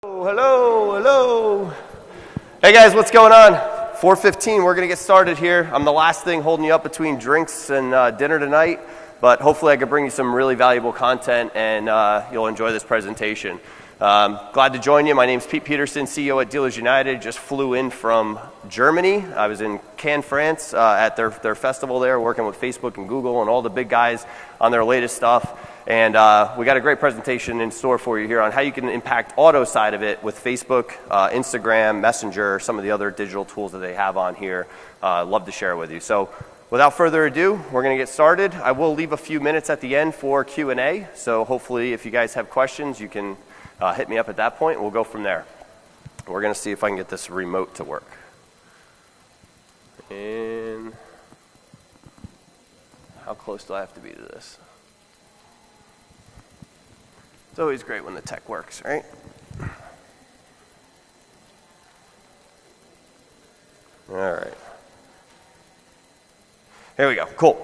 Hello, hello. Hey guys, what's going on? 4:15, we're gonna get started here. I'm the last thing holding you up between drinks and dinner tonight, but hopefully I can bring you some really valuable content and you'll enjoy this presentation. Glad to join you. My name's Pete Peterson, CEO at Dealers United. Just flew in from Germany. I was in Cannes, France at their festival there, working with Facebook and Google and all the big guys on their latest stuff. And we got a great presentation in store for you here on how you can impact auto side of it with Facebook, Instagram, Messenger, some of the other digital tools that they have on here. Love to share with you. So without further ado, we're going to get started. I will leave a few minutes at the end for Q&A. So hopefully if you guys have questions, you can hit me up at that point. We'll go from there. We're going to see if I can get this remote to work. And how close do I have to be to this? It's always great when the tech works, right? All right. Here we go. Cool.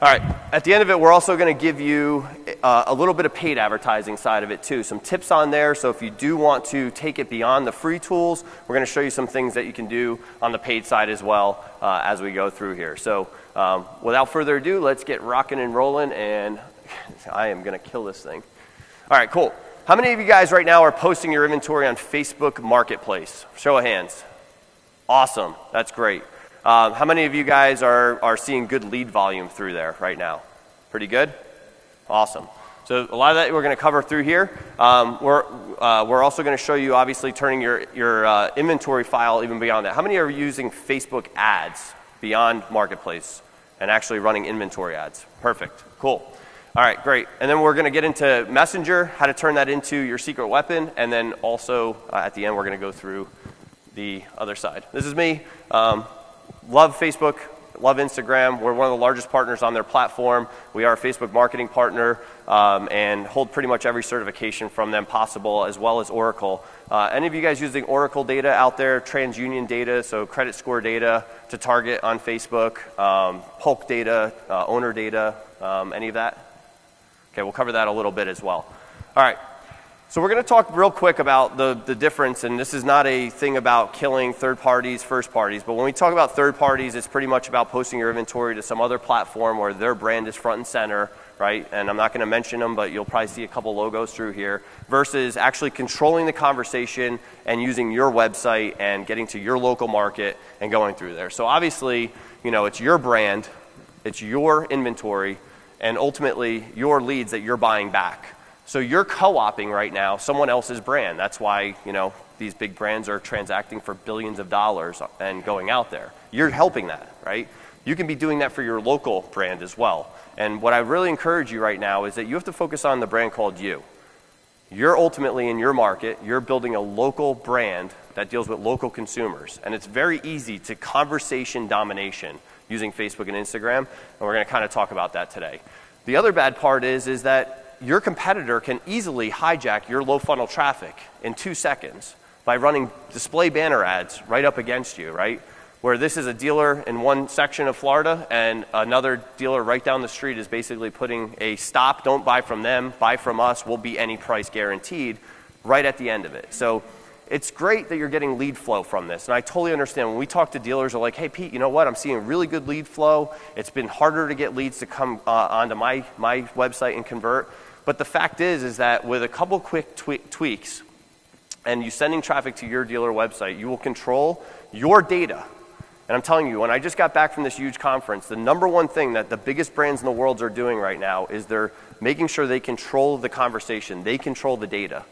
All right. At the end of it, we're also going to give you a little bit of paid advertising side of it too. Some tips on there. So if you do want to take it beyond the free tools, we're going to show you some things that you can do on the paid side as well as we go through here. So without further ado, let's get rocking and rolling. And I am going to kill this thing. All right, cool. How many of you guys right now are posting your inventory on Facebook Marketplace? Show of hands. Awesome. That's great. How many of you guys are seeing good lead volume through there right now? Pretty good? Awesome. So a lot of that we're going to cover through here. We're also going to show you, obviously, turning your inventory file even beyond that. How many are using Facebook ads beyond Marketplace and actually running inventory ads? Perfect. Cool. All right, great. And then we're going to get into Messenger, how to turn that into your secret weapon, and then also at the end we're going to go through the other side. This is me. Love Facebook, love Instagram. We're one of the largest partners on their platform. We are a Facebook marketing partner and hold pretty much every certification from them possible, as well as Oracle. Any of you guys using Oracle data out there, TransUnion data, so credit score data to target on Facebook, Polk data, owner data, any of that? Okay, we'll cover that a little bit as well. All right, so we're going to talk real quick about the difference, and this is not a thing about killing third parties, first parties, but when we talk about third parties, it's pretty much about posting your inventory to some other platform where their brand is front and center, right? And I'm not going to mention them, but you'll probably see a couple logos through here, versus actually controlling the conversation and using your website and getting to your local market and going through there. So obviously, you know, it's your brand, it's your inventory, and ultimately your leads that you're buying back. So you're co-opting right now someone else's brand. That's why, you know, these big brands are transacting for billions of dollars and going out there. You're helping that, right? You can be doing that for your local brand as well. And what I really encourage you right now is that you have to focus on the brand called you. You're ultimately in your market, you're building a local brand that deals with local consumers. And it's very easy to conversation domination using Facebook and Instagram, and we're going to kind of talk about that today. The other bad part is that your competitor can easily hijack your low funnel traffic in 2 seconds by running display banner ads right up against you, right? Where this is a dealer in one section of Florida and another dealer right down the street is basically putting a stop, don't buy from them, buy from us, will be any price guaranteed, right at the end of it. So it's great that you're getting lead flow from this, and I totally understand. When we talk to dealers, they're like, hey, Pete, you know what? I'm seeing really good lead flow. It's been harder to get leads to come onto my website and convert. But the fact is that with a couple quick tweaks and you sending traffic to your dealer website, you will control your data. And I'm telling you, when I just got back from this huge conference, the number one thing that the biggest brands in the world are doing right now is they're making sure they control the conversation. They control the data.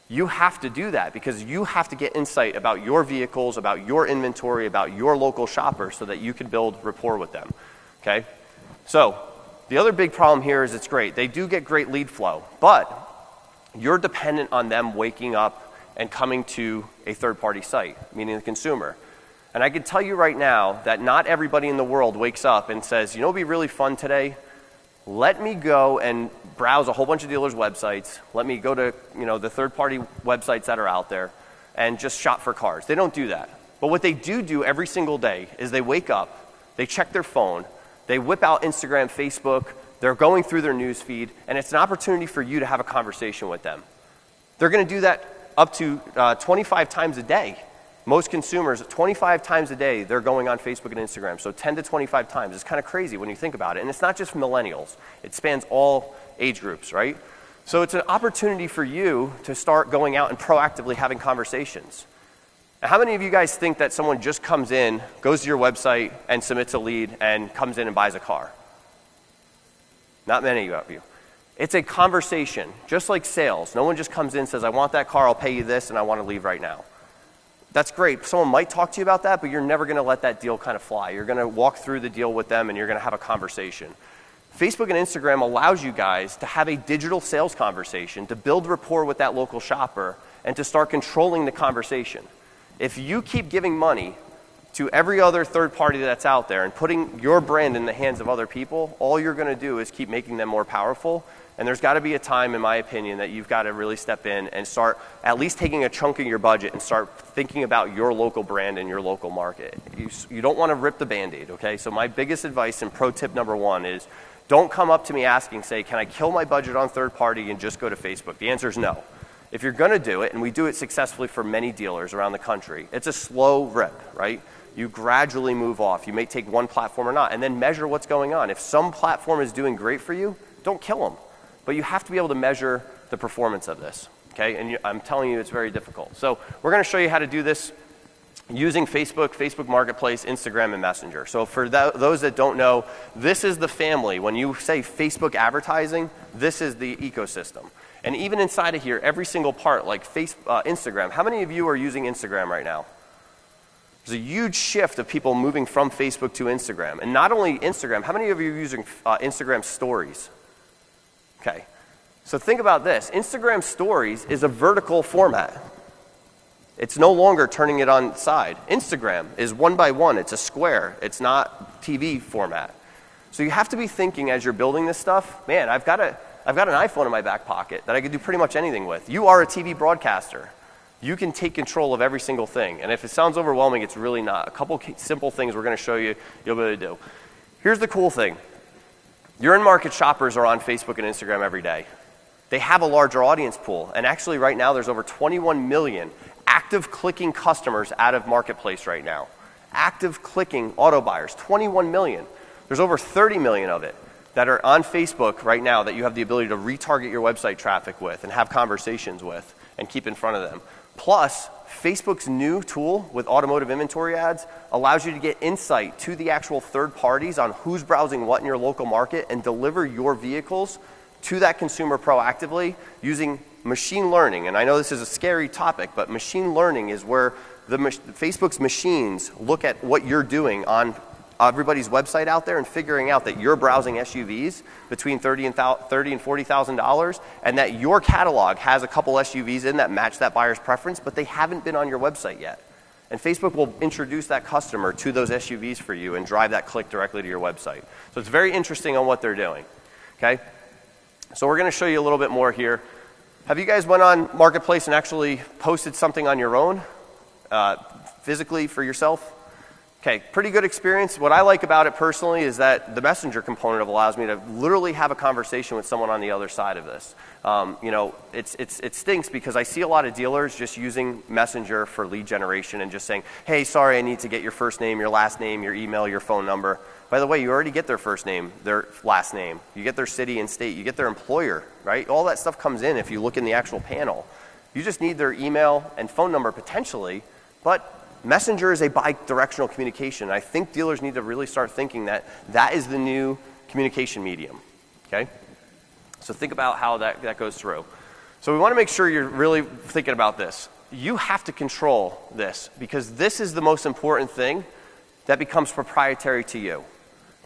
You have to do that because you have to get insight about your vehicles, about your inventory, about your local shoppers so that you can build rapport with them, okay? So the other big problem here is it's great. They do get great lead flow, but you're dependent on them waking up and coming to a third-party site, meaning the consumer. And I can tell you right now that not everybody in the world wakes up and says, you know what would be really fun today? Let me go and browse a whole bunch of dealers' websites. Let me go to, you know, the third-party websites that are out there and just shop for cars. They don't do that. But what they do every single day is they wake up, they check their phone, they whip out Instagram, Facebook, they're going through their news feed, and it's an opportunity for you to have a conversation with them. They're going to do that up to 25 times a day. Most consumers, 25 times a day, they're going on Facebook and Instagram. So 10 to 25 times. It's kind of crazy when you think about it. And it's not just millennials. It spans all age groups, right? So it's an opportunity for you to start going out and proactively having conversations. Now, how many of you guys think that someone just comes in, goes to your website, and submits a lead, and comes in and buys a car? Not many of you. It's a conversation, just like sales. No one just comes in and says, I want that car, I'll pay you this, and I want to leave right now. That's great. Someone might talk to you about that, but you're never going to let that deal kind of fly. You're going to walk through the deal with them, and you're going to have a conversation. Facebook and Instagram allows you guys to have a digital sales conversation, to build rapport with that local shopper, and to start controlling the conversation. If you keep giving money to every other third party that's out there and putting your brand in the hands of other people, all you're going to do is keep making them more powerful. And there's got to be a time, in my opinion, that you've got to really step in and start at least taking a chunk of your budget and start thinking about your local brand and your local market. You don't want to rip the Band-Aid, okay? So my biggest advice and pro tip number one is don't come up to me asking, say, can I kill my budget on third party and just go to Facebook? The answer is no. If you're going to do it, and we do it successfully for many dealers around the country, it's a slow rip, right? You gradually move off. You may take one platform or not, and then measure what's going on. If some platform is doing great for you, don't kill them. But you have to be able to measure the performance of this, okay? And I'm telling you, it's very difficult. So we're going to show you how to do this using Facebook, Facebook Marketplace, Instagram, and Messenger. So for those that don't know, this is the family. When you say Facebook advertising, this is the ecosystem. And even inside of here, every single part, like Instagram, how many of you are using Instagram right now? There's a huge shift of people moving from Facebook to Instagram. And not only Instagram, how many of you are using Instagram stories? Okay, so think about this. Instagram Stories is a vertical format. It's no longer turning it on its side. Instagram is 1 by 1. It's a square. It's not TV format. So you have to be thinking as you're building this stuff, man, I've got an iPhone in my back pocket that I can do pretty much anything with. You are a TV broadcaster. You can take control of every single thing. And if it sounds overwhelming, it's really not. A couple simple things we're going to show you, you'll be able to do. Here's the cool thing. Your in-market shoppers are on Facebook and Instagram every day. They have a larger audience pool. And actually right now there's over 21 million active clicking customers out of Marketplace right now. Active clicking auto buyers, 21 million. There's over 30 million of it that are on Facebook right now that you have the ability to retarget your website traffic with and have conversations with and keep in front of them. Plus, Facebook's new tool with automotive inventory ads allows you to get insight to the actual third parties on who's browsing what in your local market and deliver your vehicles to that consumer proactively using machine learning. And I know this is a scary topic, but machine learning is where Facebook's machines look at what you're doing on everybody's website out there and figuring out that you're browsing SUVs between $30,000 and $40,000 and that your catalog has a couple SUVs in that match that buyer's preference, but they haven't been on your website yet. And Facebook will introduce that customer to those SUVs for you and drive that click directly to your website. So it's very interesting on what they're doing, okay? So we're going to show you a little bit more here. Have you guys went on Marketplace and actually posted something on your own, physically for yourself? Okay, pretty good experience. What I like about it personally is that the Messenger component allows me to literally have a conversation with someone on the other side of this. It stinks because I see a lot of dealers just using Messenger for lead generation and just saying, hey, sorry, I need to get your first name, your last name, your email, your phone number. By the way, you already get their first name, their last name. You get their city and state. You get their employer, right? All that stuff comes in if you look in the actual panel. You just need their email and phone number potentially, but Messenger is a bi-directional communication. I think dealers need to really start thinking that that is the new communication medium, okay? So think about how that goes through. So we want to make sure you're really thinking about this. You have to control this because this is the most important thing that becomes proprietary to you,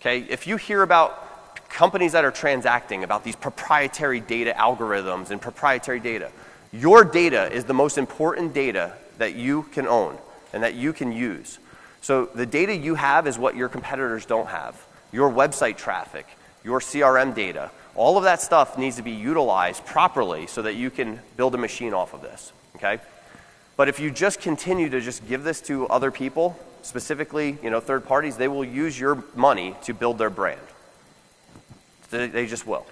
okay? If you hear about companies that are transacting about these proprietary data algorithms and proprietary data, your data is the most important data that you can own and that you can use. So the data you have is what your competitors don't have. Your website traffic, your CRM data, all of that stuff needs to be utilized properly so that you can build a machine off of this, okay? But if you just continue to just give this to other people, specifically, third parties, they will use your money to build their brand. They just will.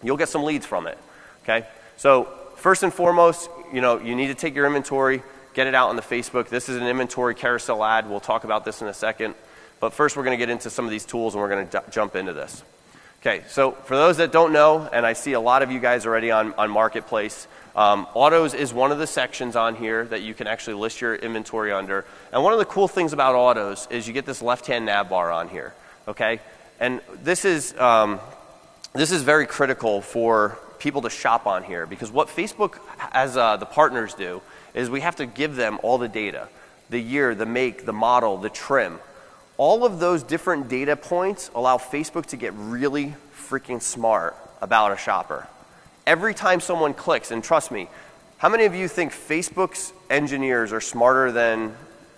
You'll get some leads from it, okay? So first and foremost, you know, you need to take your inventory, get it out on the Facebook. This is an inventory carousel ad. We'll talk about this in a second. But first, we're going to get into some of these tools, and we're going to jump into this. Okay, so for those that don't know, and I see a lot of you guys already on Marketplace, autos is one of the sections on here that you can actually list your inventory under. And one of the cool things about autos is you get this left-hand nav bar on here, okay? And this is very critical for people to shop on here, because what Facebook, as the partners do, is we have to give them all the data, the year, the make, the model, the trim. All of those different data points allow Facebook to get really freaking smart about a shopper. Every time someone clicks, and trust me, how many of you think Facebook's engineers are smarter than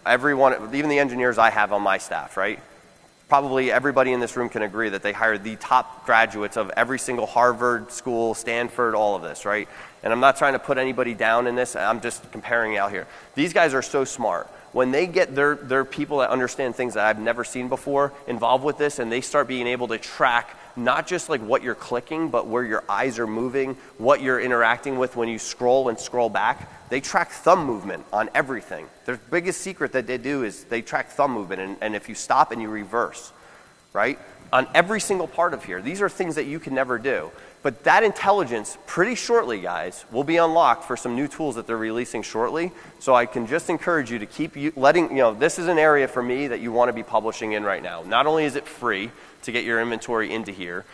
everyone, even the engineers I have on my staff, right? Probably everybody in this room can agree that they hired the top graduates of every single Harvard school, Stanford, all of this, right? And I'm not trying to put anybody down in this. I'm just comparing out here. These guys are so smart. When they get their people that understand things that I've never seen before involved with this, and they start being able to track not just like what you're clicking, but where your eyes are moving, what you're interacting with when you scroll and scroll back. They track thumb movement on everything. Their biggest secret that they do is they track thumb movement, and if you stop and you reverse, right? On every single part of here. These are things that you can never do. But that intelligence, pretty shortly, guys, will be unlocked for some new tools that they're releasing shortly. So I can just encourage you to keep this is an area for me that you want to be publishing in right now. Not only is it free to get your inventory into here,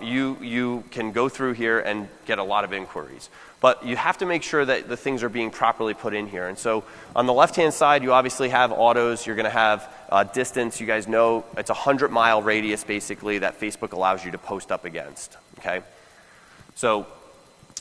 you can go through here and get a lot of inquiries. But you have to make sure that the things are being properly put in here. And so on the left-hand side, you obviously have autos. You're going to have distance. You guys know it's a 100-mile radius, basically, that Facebook allows you to post up against, okay? So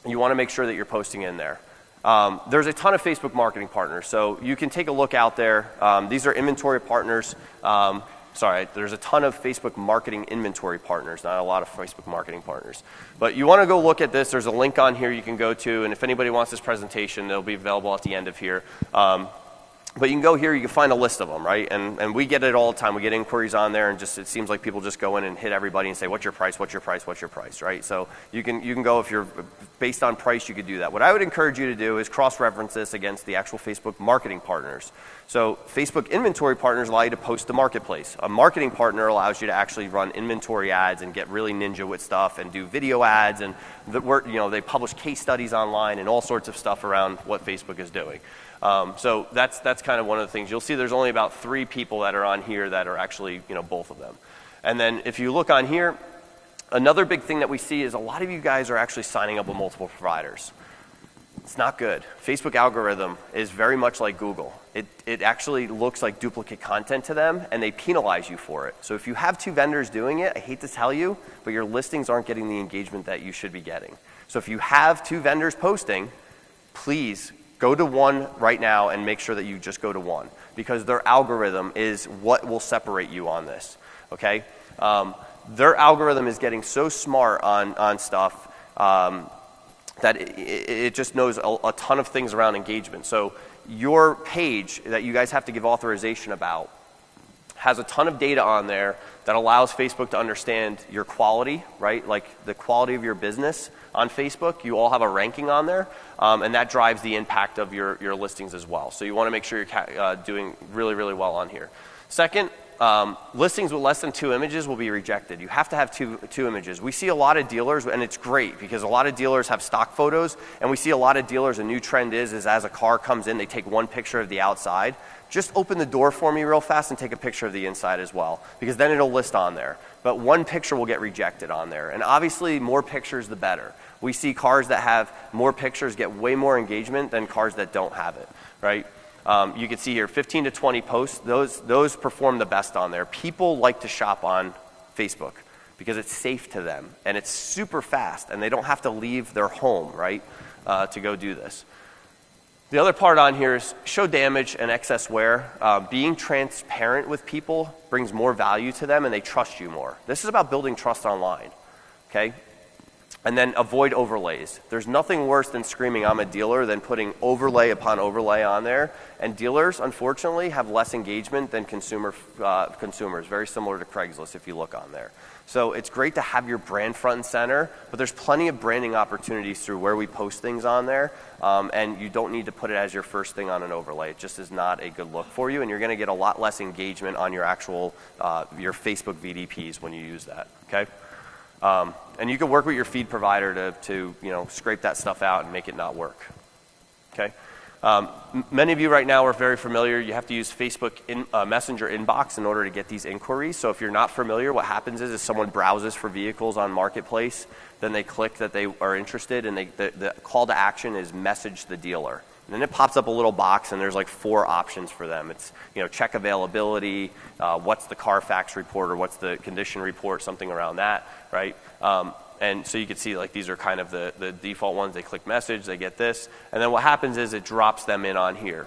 you want to make sure that you're posting in there. There's a ton of Facebook marketing partners, so you can take a look out there. These are inventory partners. There's a ton of Facebook marketing inventory partners, not a lot of Facebook marketing partners. But you want to go look at this. There's a link on here you can go to, and if anybody wants this presentation, it'll be available at the end of here. But you can go here, you can find a list of them, right? And we get it all the time. We get inquiries on there, and just it seems like people just go in and hit everybody and say, what's your price, what's your price, what's your price, right? So you can go, if you're based on price, you could do that. What I would encourage you to do is cross-reference this against the actual Facebook marketing partners. So Facebook inventory partners allow you to post to Marketplace. A marketing partner allows you to actually run inventory ads and get really ninja with stuff and do video ads, and they publish case studies online and all sorts of stuff around what Facebook is doing. So that's kind of one of the things. You'll see there's only about 3 people that are on here that are actually, both of them. And then if you look on here, another big thing that we see is a lot of you guys are actually signing up with multiple providers. It's not good. Facebook algorithm is very much like Google. It actually looks like duplicate content to them, and they penalize you for it. So if you have 2 vendors doing it, I hate to tell you, but your listings aren't getting the engagement that you should be getting. So if you have 2 vendors posting, please go to one right now and make sure that you just go to one, because their algorithm is what will separate you on this, okay? Their algorithm is getting so smart on stuff that it just knows a ton of things around engagement. So your page that you guys have to give authorization about has a ton of data on there that allows Facebook to understand your quality, right? Like the quality of your business on Facebook. You all have a ranking on there, and that drives the impact of your listings as well. So you want to make sure you're doing really, really well on here. Second, listings with less than 2 images will be rejected. You have to have two images. We see a lot of dealers, and it's great because a lot of dealers have stock photos, and we see a lot of dealers, a new trend is as a car comes in, they take one picture of the outside. Just open the door for me real fast and take a picture of the inside as well, because then it'll list on there. But one picture will get rejected on there. And obviously, more pictures, the better. We see cars that have more pictures get way more engagement than cars that don't have it, right? You can see here 15 to 20 posts. Those perform the best on there. People like to shop on Facebook because it's safe to them, and it's super fast, and they don't have to leave their home, right, to go do this. The other part on here is show damage and excess wear. Being transparent with people brings more value to them, and they trust you more. This is about building trust online, okay? And then avoid overlays. There's nothing worse than screaming, I'm a dealer, than putting overlay upon overlay on there. And dealers, unfortunately, have less engagement than consumers, very similar to Craigslist if you look on there. So it's great to have your brand front and center, but there's plenty of branding opportunities through where we post things on there, and you don't need to put it as your first thing on an overlay. It just is not a good look for you, and you're going to get a lot less engagement on your actual your Facebook VDPs when you use that. Okay, and you can work with your feed provider to scrape that stuff out and make it not work. Okay. Many of you right now are very familiar. You have to use Facebook Messenger inbox in order to get these inquiries. So if you're not familiar, what happens is someone browses for vehicles on Marketplace, then they click that they are interested, and the call to action is message the dealer. And then it pops up a little box, and there's like 4 options for them. It's check availability, what's the Carfax report, or what's the condition report, something around that, right? And so you can see like these are kind of the default ones. They click message, they get this. And then what happens is it drops them in on here.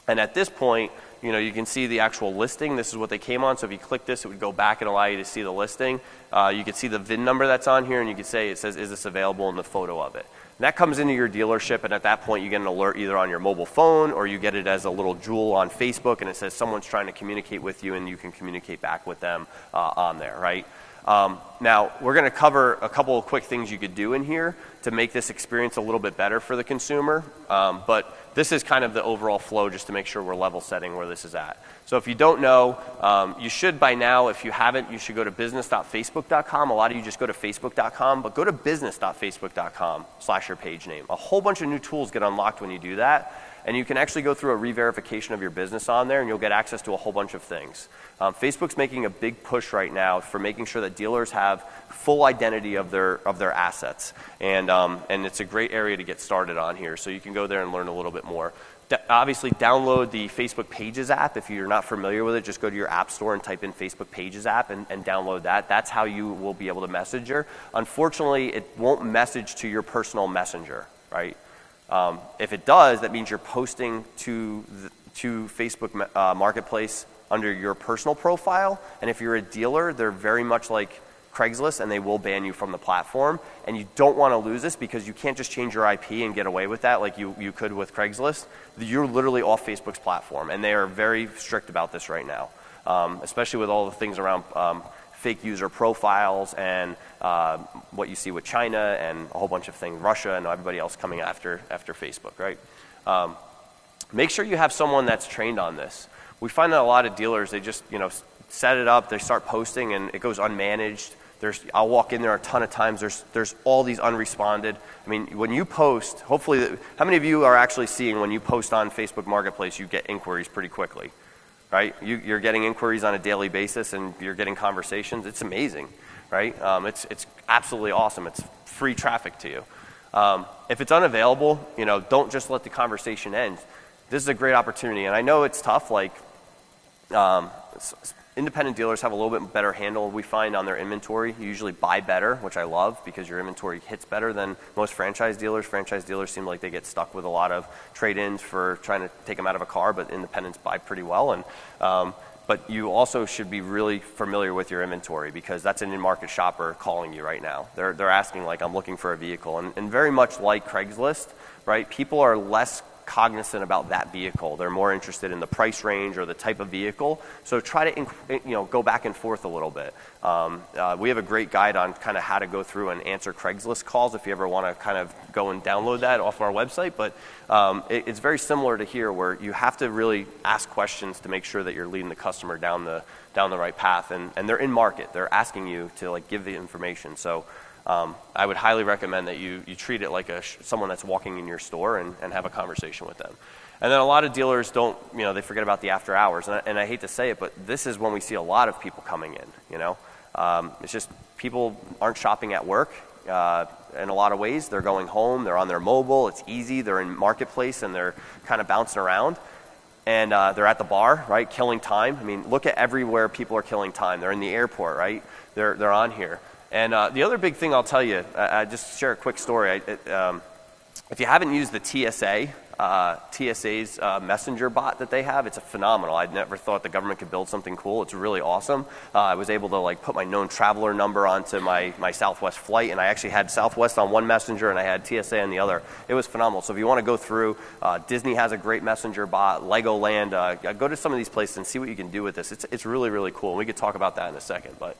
And at this point, you can see the actual listing. This is what they came on. So if you click this, it would go back and allow you to see the listing. You can see the VIN number that's on here, and you can say, it says, is this available, in the photo of it. And that comes into your dealership, and at that point you get an alert either on your mobile phone, or you get it as a little jewel on Facebook, and it says someone's trying to communicate with you, and you can communicate back with them on there, right? Now, we're going to cover a couple of quick things you could do in here to make this experience a little bit better for the consumer, but this is kind of the overall flow just to make sure we're level setting where this is at. So if you don't know, you should by now. If you haven't, you should go to business.facebook.com. A lot of you just go to facebook.com, but go to business.facebook.com/your page name. A whole bunch of new tools get unlocked when you do that. And you can actually go through a re-verification of your business on there, and you'll get access to a whole bunch of things. Facebook's making a big push right now for making sure that dealers have full identity of their assets, and it's a great area to get started on here. So you can go there and learn a little bit more. Obviously, download the Facebook Pages app. If you're not familiar with it, just go to your app store and type in Facebook Pages app and download that. That's how you will be able to message her. Unfortunately, it won't message to your personal messenger, right? If it does, that means you're posting to Facebook Marketplace under your personal profile. And if you're a dealer, they're very much like Craigslist, and they will ban you from the platform. And you don't want to lose this because you can't just change your IP and get away with that like you could with Craigslist. You're literally off Facebook's platform, and they are very strict about this right now, especially with all the things around fake user profiles and what you see with China and a whole bunch of things, Russia and everybody else coming after Facebook, right? Make sure you have someone that's trained on this. We find that a lot of dealers, they just set it up, they start posting, and it goes unmanaged. I'll walk in there a ton of times. There's all these unresponded. I mean, when you post, hopefully, how many of you are actually seeing when you post on Facebook Marketplace, you get inquiries pretty quickly? Right? You're getting inquiries on a daily basis, and you're getting conversations. It's amazing, right? It's absolutely awesome. It's free traffic to you. If it's unavailable, don't just let the conversation end. This is a great opportunity, and I know it's tough. Like independent dealers have a little bit better handle, we find, on their inventory. You usually buy better, which I love because your inventory hits better than most franchise dealers. Franchise dealers seem like they get stuck with a lot of trade-ins for trying to take them out of a car, but independents buy pretty well. And but you also should be really familiar with your inventory because that's an in-market shopper calling you right now. They're asking, like, I'm looking for a vehicle. And very much like Craigslist, right, people are less cognizant about that vehicle. They're more interested in the price range or the type of vehicle. So try to go back and forth a little bit. We have a great guide on kind of how to go through and answer Craigslist calls if you ever want to kind of go and download that off our website. But it's very similar to here, where you have to really ask questions to make sure that you're leading the customer down the right path. And they're in market. They're asking you to give the information. So I would highly recommend that you treat it like someone that's walking in your store and have a conversation with them. And then a lot of dealers don't, they forget about the after hours. And I hate to say it, but this is when we see a lot of people coming in, It's just people aren't shopping at work in a lot of ways. They're going home, they're on their mobile, it's easy, they're in Marketplace, and they're kind of bouncing around. And they're at the bar, right, killing time. I mean, look at everywhere people are killing time. They're in the airport, right? They're on here. And the other big thing I'll tell you, I just share a quick story. If you haven't used the TSA's messenger bot that they have, it's phenomenal. I'd never thought the government could build something cool. It's really awesome. I was able to put my known traveler number onto my Southwest flight, and I actually had Southwest on one messenger and I had TSA on the other. It was phenomenal. So if you want to go through, Disney has a great messenger bot, Legoland, go to some of these places and see what you can do with this. It's really, really cool. We could talk about that in a second, but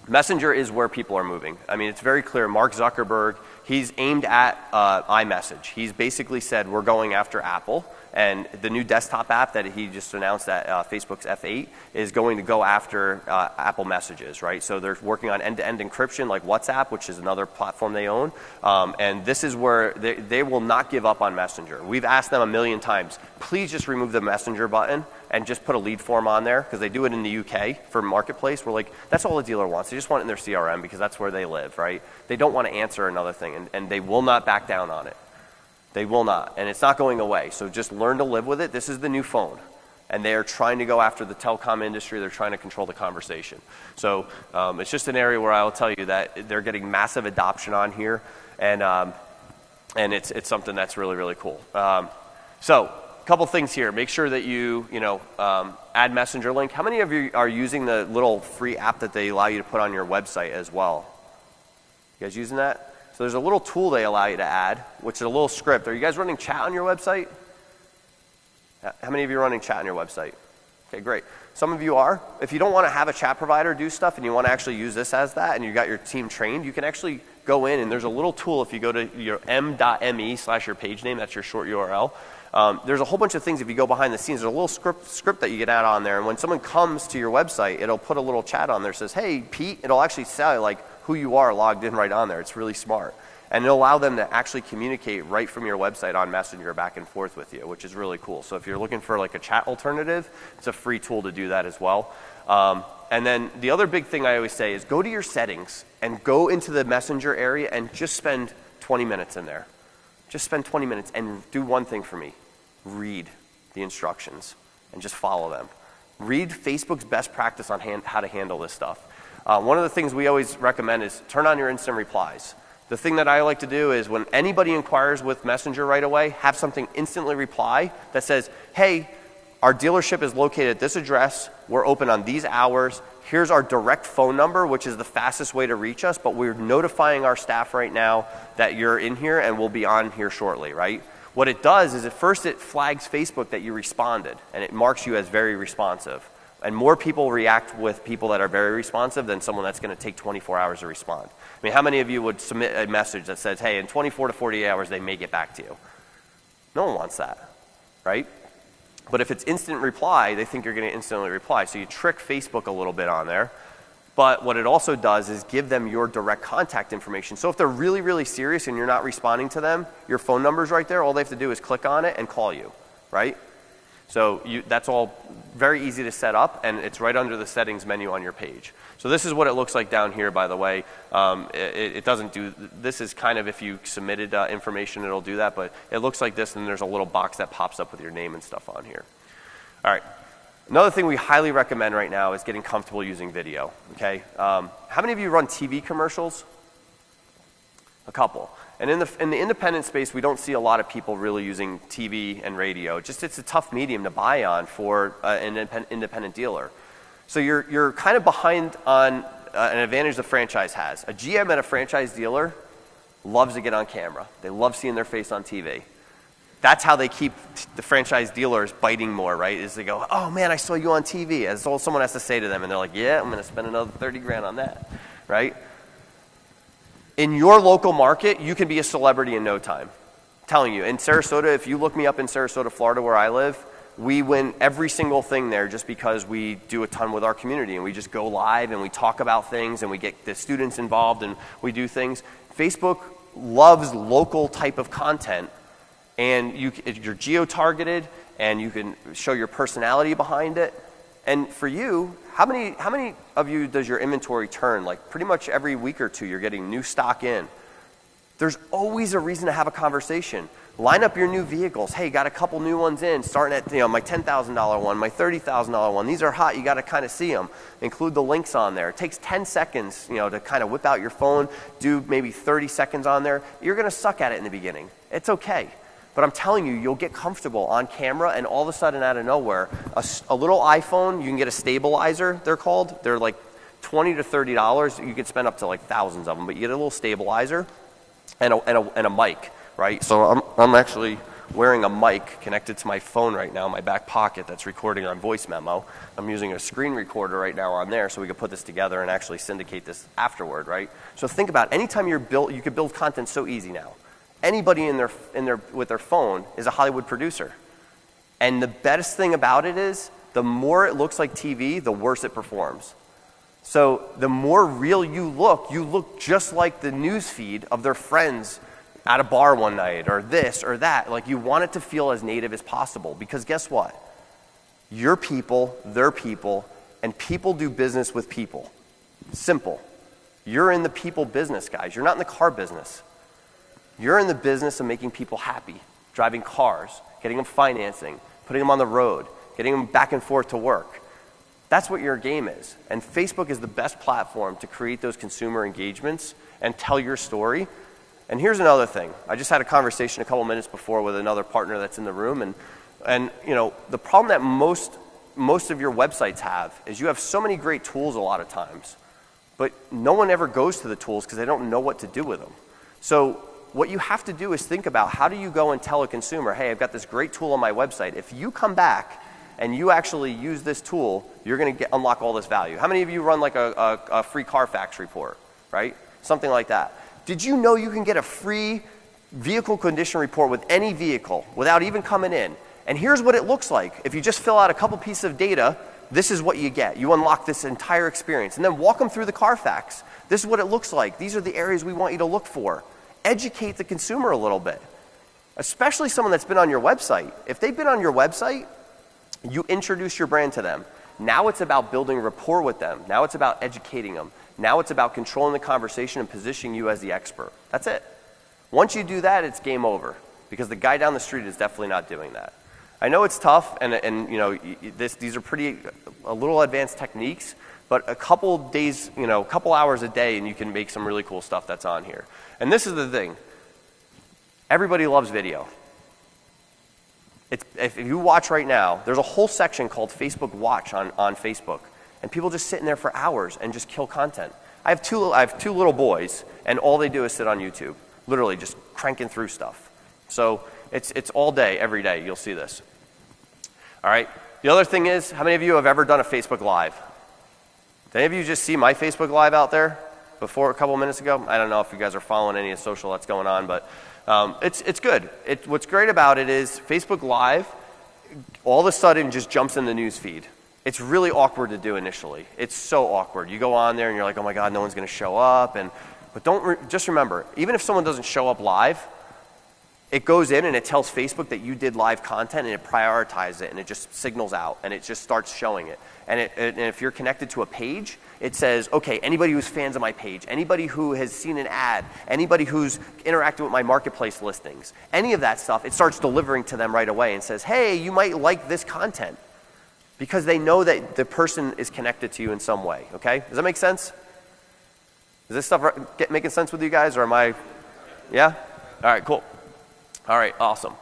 Messenger is where people are moving. I mean, it's very clear. Mark Zuckerberg, he's aimed at iMessage. He's basically said we're going after Apple, and the new desktop app that he just announced that Facebook's F8 is going to go after Apple Messages, right? So they're working on end-to-end encryption like WhatsApp, which is another platform they own, and this is where they will not give up on Messenger. We've asked them a million times, please just remove the Messenger button and just put a lead form on there, because they do it in the UK for Marketplace. We're like, that's all a dealer wants. They just want it in their CRM because that's where they live, right? They don't want to answer another thing, and they will not back down on it. They will not, and it's not going away. So just learn to live with it. This is the new phone, and they are trying to go after the telecom industry. They're trying to control the conversation. So it's just an area where I will tell you that they're getting massive adoption on here, and it's something that's really, really cool. So couple things here. Make sure that you add Messenger link. How many of you are using the little free app that they allow you to put on your website as well? You guys using that? So there's a little tool they allow you to add, which is a little script. Are you guys running chat on your website? How many of you are running chat on your website? Okay, great. Some of you are. If you don't want to have a chat provider do stuff and you want to actually use this as that and you got your team trained, you can actually go in and there's a little tool. If you go to your m.me/your page name, that's your short URL. There's a whole bunch of things. If you go behind the scenes, there's a little script that you can add on there, and when someone comes to your website, it'll put a little chat on there that says, hey, Pete. It'll actually say like who you are logged in right on there. It's really smart. And it'll allow them to actually communicate right from your website on Messenger back and forth with you, which is really cool. So if you're looking for like a chat alternative, it's a free tool to do that as well. And then the other big thing I always say is go to your settings and go into the Messenger area and just spend 20 minutes in there. Just spend 20 minutes and do one thing for me. Read the instructions and just follow them. Read Facebook's best practice on how to handle this stuff. One of the things we always recommend is turn on your instant replies. The thing that I like to do is when anybody inquires with Messenger right away, have something instantly reply that says, hey, our dealership is located at this address. We're open on these hours. Here's our direct phone number, which is the fastest way to reach us, but we're notifying our staff right now that you're in here and we'll be on here shortly, right? What it does is at first it flags Facebook that you responded, and it marks you as very responsive. And more people react with people that are very responsive than someone that's going to take 24 hours to respond. I mean, how many of you would submit a message that says, hey, in 24 to 48 hours, they may get back to you? No one wants that, right? But if it's instant reply, they think you're going to instantly reply. So you trick Facebook a little bit on there. But what it also does is give them your direct contact information. So if they're really, really serious and you're not responding to them, your phone number's right there. All they have to do is click on it and call you, right? So that's all very easy to set up, and it's right under the settings menu on your page. So this is what it looks like down here, by the way. It doesn't do, this is kind of if you submitted information, it'll do that, but it looks like this, and there's a little box that pops up with your name and stuff on here. All right. Another thing we highly recommend right now is getting comfortable using video, okay? How many of you run TV commercials? A couple. And in the independent space, we don't see a lot of people really using TV and radio. It's a tough medium to buy on for an independent dealer. So you're kind of behind on an advantage the franchise has. A GM at a franchise dealer loves to get on camera. They love seeing their face on TV. That's how they keep the franchise dealers biting more, right? Is they go, oh man, I saw you on TV. That's all someone has to say to them. And they're like, yeah, I'm going to spend another 30 grand on that, right? In your local market, you can be a celebrity in no time. I'm telling you, in Sarasota, if you look me up in Sarasota, Florida, where I live, we win every single thing there just because we do a ton with our community and we just go live and we talk about things and we get the students involved and we do things. Facebook loves local type of content, and you're geo-targeted and you can show your personality behind it. And for you, how many of you does your inventory turn? Like pretty much every week or two, you're getting new stock in. There's always a reason to have a conversation. Line up your new vehicles. Hey, got a couple new ones in, starting at my $10,000 one, my $30,000 one. These are hot. You got to kind of see them. Include the links on there. It takes 10 seconds, to kind of whip out your phone, do maybe 30 seconds on there. You're going to suck at it in the beginning. It's okay. But I'm telling you, you'll get comfortable on camera, and all of a sudden, out of nowhere, a little iPhone, you can get a stabilizer, they're called. They're like $20 to $30. You can spend up to like thousands of them, but you get a little stabilizer and a mic, right? So I'm actually wearing a mic connected to my phone right now in my back pocket that's recording on voice memo. I'm using a screen recorder right now on there so we can put this together and actually syndicate this afterward, right? So think about anytime you could build content so easy now. Anybody with their phone is a Hollywood producer. And the best thing about it is the more it looks like TV, the worse it performs. So the more real you look just like the news feed of their friends at a bar one night or this or that. Like, you want it to feel as native as possible, because guess what? You're people, they're people, and people do business with people. Simple. You're in the people business, guys. You're not in the car business. You're in the business of making people happy, driving cars, getting them financing, putting them on the road, getting them back and forth to work. That's what your game is. And Facebook is the best platform to create those consumer engagements and tell your story. And here's another thing. I just had a conversation a couple minutes before with another partner that's in the room. And you know, the problem that most of your websites have is you have so many great tools a lot of times, but no one ever goes to the tools because they don't know what to do with them. So what you have to do is think about, how do you go and tell a consumer, hey, I've got this great tool on my website. If you come back and you actually use this tool, you're going to unlock all this value. How many of you run like a free Carfax report, right? Something like that. Did you know you can get a free vehicle condition report with any vehicle without even coming in? And here's what it looks like. If you just fill out a couple pieces of data, this is what you get. You unlock this entire experience. And then walk them through the Carfax. This is what it looks like. These are the areas we want you to look for. Educate the consumer a little bit, especially someone that's been on your website. If they've been on your website, you introduce your brand to them. Now it's about building rapport with them. Now it's about educating them. Now it's about controlling the conversation and positioning you as the expert. That's it. Once you do that, it's game over, because the guy down the street is definitely not doing that. I know it's tough, and you know, these are a little advanced techniques, but a couple days, you know, a couple hours a day, and you can make some really cool stuff that's on here. And this is the thing. Everybody loves video. If you watch right now, there's a whole section called Facebook Watch on Facebook. And people just sit in there for hours and just kill content. I have two little boys, and all they do is sit on YouTube, literally just cranking through stuff. So it's all day, every day, you'll see this. All right, the other thing is, how many of you have ever done a Facebook Live? Did any of you just see my Facebook Live out there before a couple minutes ago? I don't know if you guys are following any of the social that's going on, but it's good. What's great about it is Facebook Live all of a sudden just jumps in the news feed. It's really awkward to do initially. It's so awkward. You go on there and you're like, oh my God, no one's going to show up. But just remember, even if someone doesn't show up live, it goes in and it tells Facebook that you did live content, and it prioritizes it, and it just signals out, and it just starts showing it. And if you're connected to a page, it says, okay, anybody who's fans of my page, anybody who has seen an ad, anybody who's interacted with my marketplace listings, any of that stuff, it starts delivering to them right away and says, hey, you might like this content, because they know that the person is connected to you in some way, okay? Does that make sense? Is this stuff making sense with you guys, or am I, yeah? All right, cool. All right, awesome.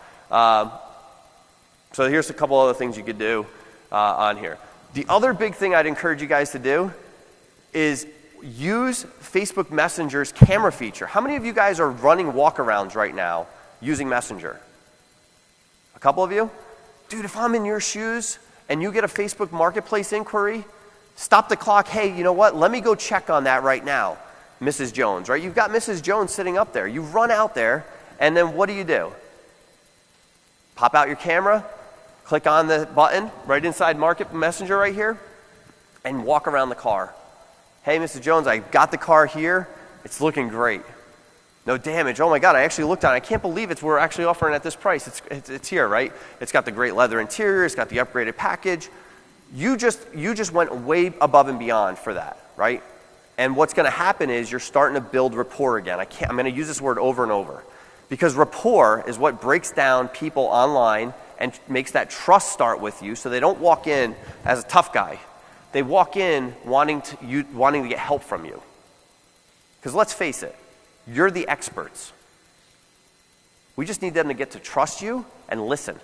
So here's a couple other things you could do on here. The other big thing I'd encourage you guys to do is use Facebook Messenger's camera feature. How many of you guys are running walkarounds right now using Messenger? A couple of you? Dude, if I'm in your shoes and you get a Facebook Marketplace inquiry, stop the clock. Hey, you know what? Let me go check on that right now, Mrs. Jones, right? You've got Mrs. Jones sitting up there. You run out there, and then what do? Pop out your camera, click on the button right inside Market Messenger right here, and walk around the car. Hey, Mrs. Jones, I got the car here. It's looking great. No damage. Oh my God, I actually looked on it. I can't believe we're actually offering at this price. It's here, right? It's got the great leather interior. It's got the upgraded package. You just went way above and beyond for that, right? And what's going to happen is you're starting to build rapport again. I'm going to use this word over and over, because rapport is what breaks down people online and makes that trust start with you, so they don't walk in as a tough guy. They walk in wanting to get help from you. Because let's face it, you're the experts. We just need them to get to trust you and listen.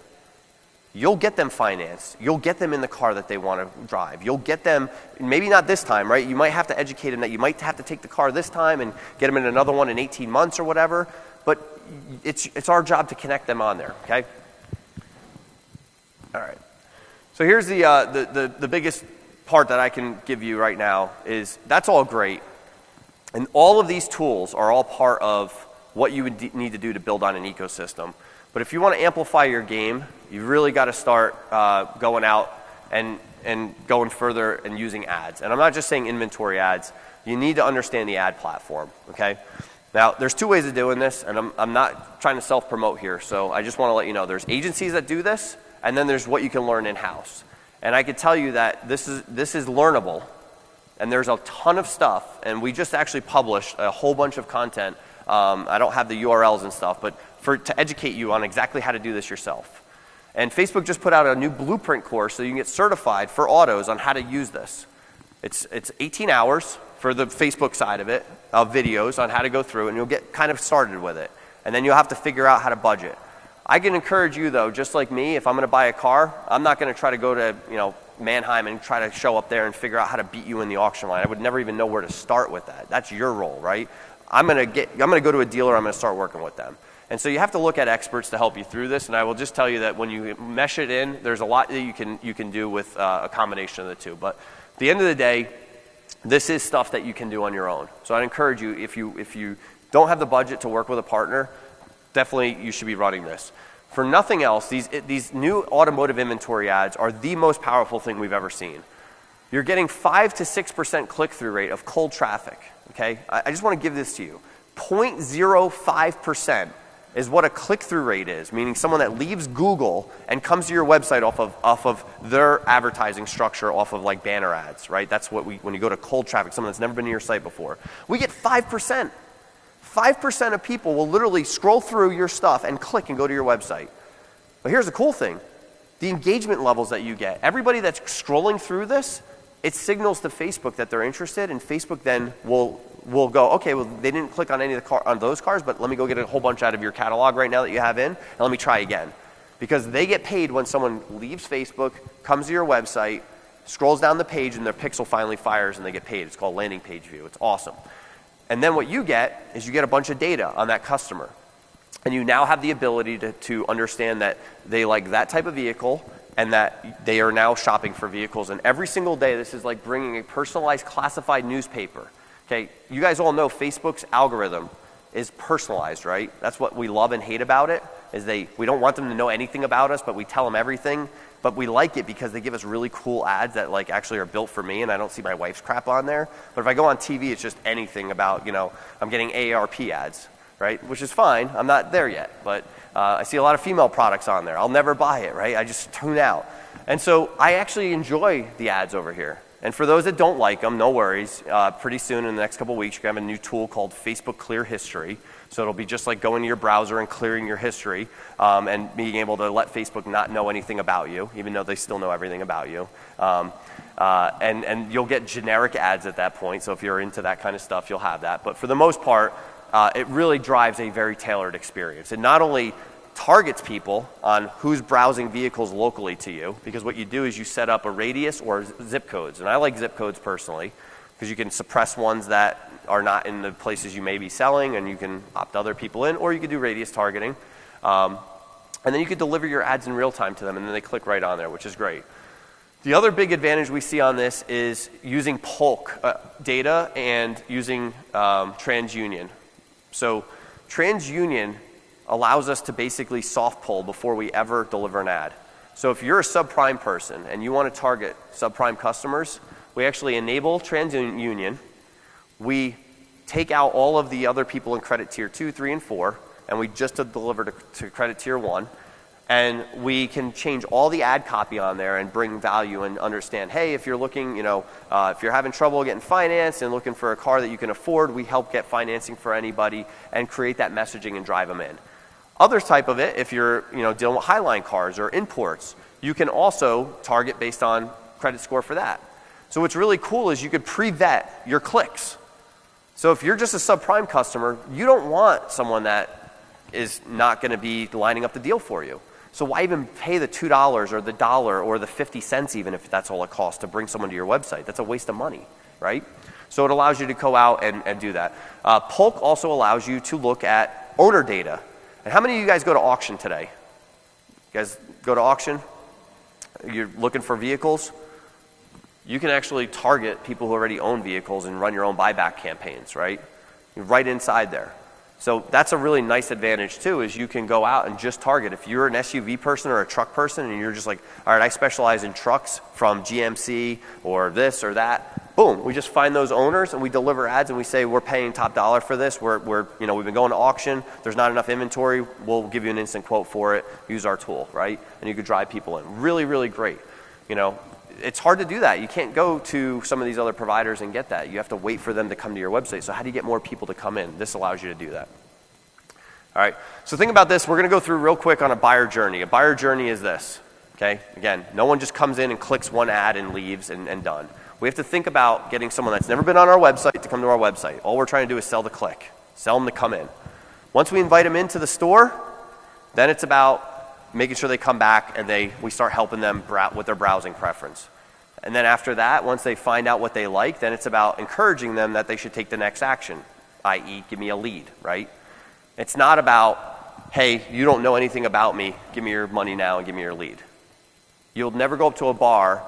You'll get them financed. You'll get them in the car that they want to drive. You'll get them, maybe not this time, right? You might have to educate them that you might have to take the car this time and get them in another one in 18 months or whatever. but it's our job to connect them on there, okay? All right. So here's the biggest part that I can give you right now is that's all great. And all of these tools are all part of what you would need to do to build on an ecosystem. But if you want to amplify your game, you really got to start going out and going further and using ads. And I'm not just saying inventory ads. You need to understand the ad platform, okay? Now, there's two ways of doing this, and I'm not trying to self-promote here, so I just want to let you know. There's agencies that do this, and then there's what you can learn in-house. And I can tell you that this is learnable, and there's a ton of stuff, and we just actually published a whole bunch of content. I don't have the URLs and stuff, but to educate you on exactly how to do this yourself. And Facebook just put out a new blueprint course so you can get certified for autos on how to use this. It's 18 hours for the Facebook side of it, of videos on how to go through, and you'll get kind of started with it. And then you'll have to figure out how to budget. I can encourage you, though, just like me, if I'm going to buy a car, I'm not going to try to go to Mannheim and try to show up there and figure out how to beat you in the auction line. I would never even know where to start with that. That's your role, right? I'm going to go to a dealer, I'm going to start working with them. And so you have to look at experts to help you through this, and I will just tell you that when you mesh it in, there's a lot that you can do with a combination of the two. But at the end of the day, this is stuff that you can do on your own. So I'd encourage you, if you don't have the budget to work with a partner, definitely you should be running this. For nothing else, these new automotive inventory ads are the most powerful thing we've ever seen. You're getting 5 to 6% click-through rate of cold traffic, okay? I just want to give this to you. 0.05% is what a click-through rate is, meaning someone that leaves Google and comes to your website off of their advertising structure, off of like banner ads, right? That's what when you go to cold traffic, someone that's never been to your site before. We get 5%. 5% of people will literally scroll through your stuff and click and go to your website. But here's the cool thing. The engagement levels that you get. Everybody that's scrolling through this, it signals to Facebook that they're interested, and Facebook then will go, okay, well, they didn't click on any of on those cars, but let me go get a whole bunch out of your catalog right now that you have in, and let me try again. Because they get paid when someone leaves Facebook, comes to your website, scrolls down the page, and their pixel finally fires, and they get paid. It's called landing page view. It's awesome. And then what you get is you get a bunch of data on that customer. And you now have the ability to understand that they like that type of vehicle and that they are now shopping for vehicles. And every single day, this is like bringing a personalized classified newspaper. Okay, you guys all know Facebook's algorithm is personalized, right? That's what we love and hate about it, is we don't want them to know anything about us, but we tell them everything. But we like it because they give us really cool ads that like actually are built for me, and I don't see my wife's crap on there. But if I go on TV, it's just anything about, I'm getting AARP ads, right? Which is fine. I'm not there yet. But I see a lot of female products on there. I'll never buy it, right? I just tune out. And so I actually enjoy the ads over here. And for those that don't like them, no worries. Pretty soon in the next couple of weeks, you're going to have a new tool called Facebook Clear History. So it'll be just like going to your browser and clearing your history and being able to let Facebook not know anything about you, even though they still know everything about you. And you'll get generic ads at that point. So if you're into that kind of stuff, you'll have that. But for the most part, it really drives a very tailored experience. It not only targets people on who's browsing vehicles locally to you, because what you do is you set up a radius or zip codes. And I like zip codes personally, because you can suppress ones that are not in the places you may be selling, and you can opt other people in, or you could do radius targeting. And then you could deliver your ads in real time to them, and then they click right on there, which is great. The other big advantage we see on this is using bulk data and using TransUnion. So TransUnion allows us to basically soft pull before we ever deliver an ad. So if you're a subprime person and you want to target subprime customers, we actually enable TransUnion. We take out all of the other people in credit tier 2, 3, and 4, and we just deliver to credit tier 1. And we can change all the ad copy on there and bring value and understand, hey, if you're looking, if you're having trouble getting financed and looking for a car that you can afford, we help get financing for anybody and create that messaging and drive them in. Other type of it, if you're dealing with highline cars or imports, you can also target based on credit score for that. So what's really cool is you could pre-vet your clicks. So if you're just a subprime customer, you don't want someone that is not going to be lining up the deal for you. So why even pay the $2 or the $1 or the 50 cents even if that's all it costs to bring someone to your website? That's a waste of money, right? So it allows you to go out and do that. Polk also allows you to look at owner data. And how many of you guys go to auction today? You guys go to auction? You're looking for vehicles? You can actually target people who already own vehicles and run your own buyback campaigns, right? You're right inside there. So that's a really nice advantage too, is you can go out and just target. If you're an SUV person or a truck person and you're just like, all right, I specialize in trucks from GMC or this or that, boom, we just find those owners and we deliver ads and we say, we're paying top dollar for this. We've been going to auction. There's not enough inventory. We'll give you an instant quote for it. Use our tool, right? And you could drive people in. Really, really great. It's hard to do that. You can't go to some of these other providers and get that. You have to wait for them to come to your website. So how do you get more people to come in? This allows you to do that. All right, so think about this. We're going to go through real quick on a buyer journey. A buyer journey is this, okay? Again, no one just comes in and clicks one ad and leaves and done. We have to think about getting someone that's never been on our website to come to our website. All we're trying to do is sell the click, sell them to come in. Once we invite them into the store, then it's about making sure they come back and we start helping them with their browsing preference. And then after that, once they find out what they like, then it's about encouraging them that they should take the next action, i.e. give me a lead, right? It's not about, hey, you don't know anything about me, give me your money now and give me your lead. You'll never go up to a bar,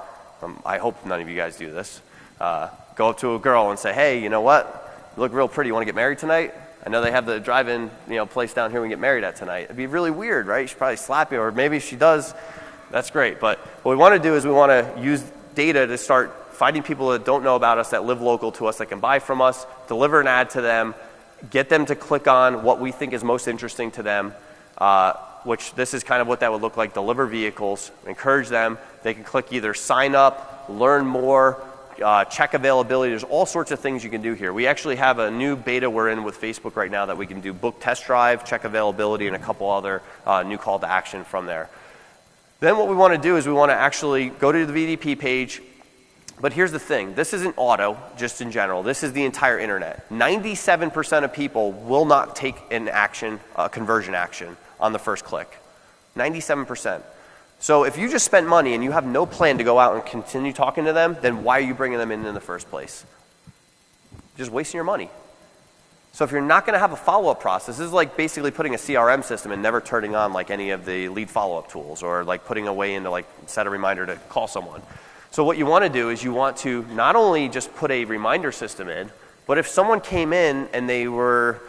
I hope none of you guys do this, go up to a girl and say, hey, you know what, you look real pretty, you want to get married tonight? I know they have the drive-in place down here we can get married at tonight. It'd be really weird, right? She'd probably slap you, or maybe she does. That's great. But what we want to do is we want to use data to start finding people that don't know about us, that live local to us, that can buy from us, deliver an ad to them, get them to click on what we think is most interesting to them, which this is kind of what that would look like, deliver vehicles, encourage them. They can click either sign up, learn more, check availability. There's all sorts of things you can do here. We actually have a new beta we're in with Facebook right now that we can do book test drive, check availability, and a couple other new call to action from there. Then what we want to do is we want to actually go to the VDP page. But here's the thing. This isn't auto, just in general. This is the entire internet. 97% of people will not take an action, a conversion action, on the first click. 97%. So if you just spent money and you have no plan to go out and continue talking to them, then why are you bringing them in the first place? Just wasting your money. So if you're not going to have a follow-up process, this is like basically putting a CRM system and never turning on like any of the lead follow-up tools, or like putting a way in to like set a reminder to call someone. So what you want to do is you want to not only just put a reminder system in, but if someone came in and they were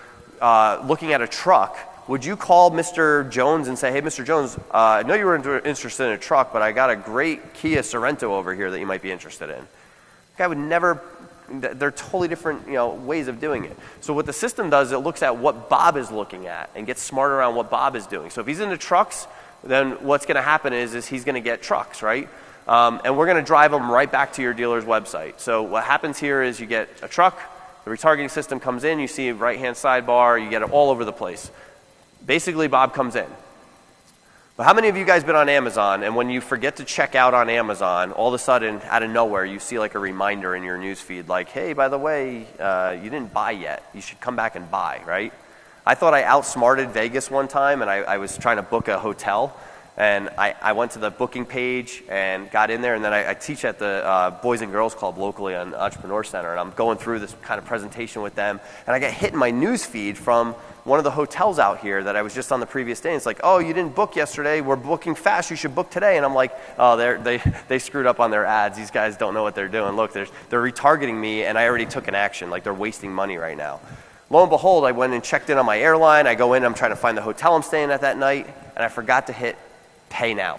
looking at a truck, would you call Mr. Jones and say, hey, Mr. Jones, I know you were interested in a truck, but I got a great Kia Sorento over here that you might be interested in. The guy would never, they're totally different ways of doing it. So what the system does, it looks at what Bob is looking at and gets smart around what Bob is doing. So if he's into trucks, then what's going to happen is he's going to get trucks, right? And we're going to drive them right back to your dealer's website. So what happens here is you get a truck, the retargeting system comes in, you see a right-hand sidebar, you get it all over the place. Basically, Bob comes in. But how many of you guys been on Amazon, and when you forget to check out on Amazon, all of a sudden, out of nowhere, you see like a reminder in your newsfeed, like, hey, by the way, you didn't buy yet. You should come back and buy, right? I thought I outsmarted Vegas one time, and I was trying to book a hotel. And I went to the booking page and got in there, and then I teach at the Boys and Girls Club locally on Entrepreneur Center, and I'm going through this kind of presentation with them, and I get hit in my news feed from one of the hotels out here that I was just on the previous day. And it's like, oh, you didn't book yesterday. We're booking fast. You should book today. And I'm like, oh, they screwed up on their ads. These guys don't know what they're doing. Look, they're retargeting me, and I already took an action. Like, they're wasting money right now. Lo and behold, I went and checked in on my airline. I go in, I'm trying to find the hotel I'm staying at that night, and I forgot to hit pay now.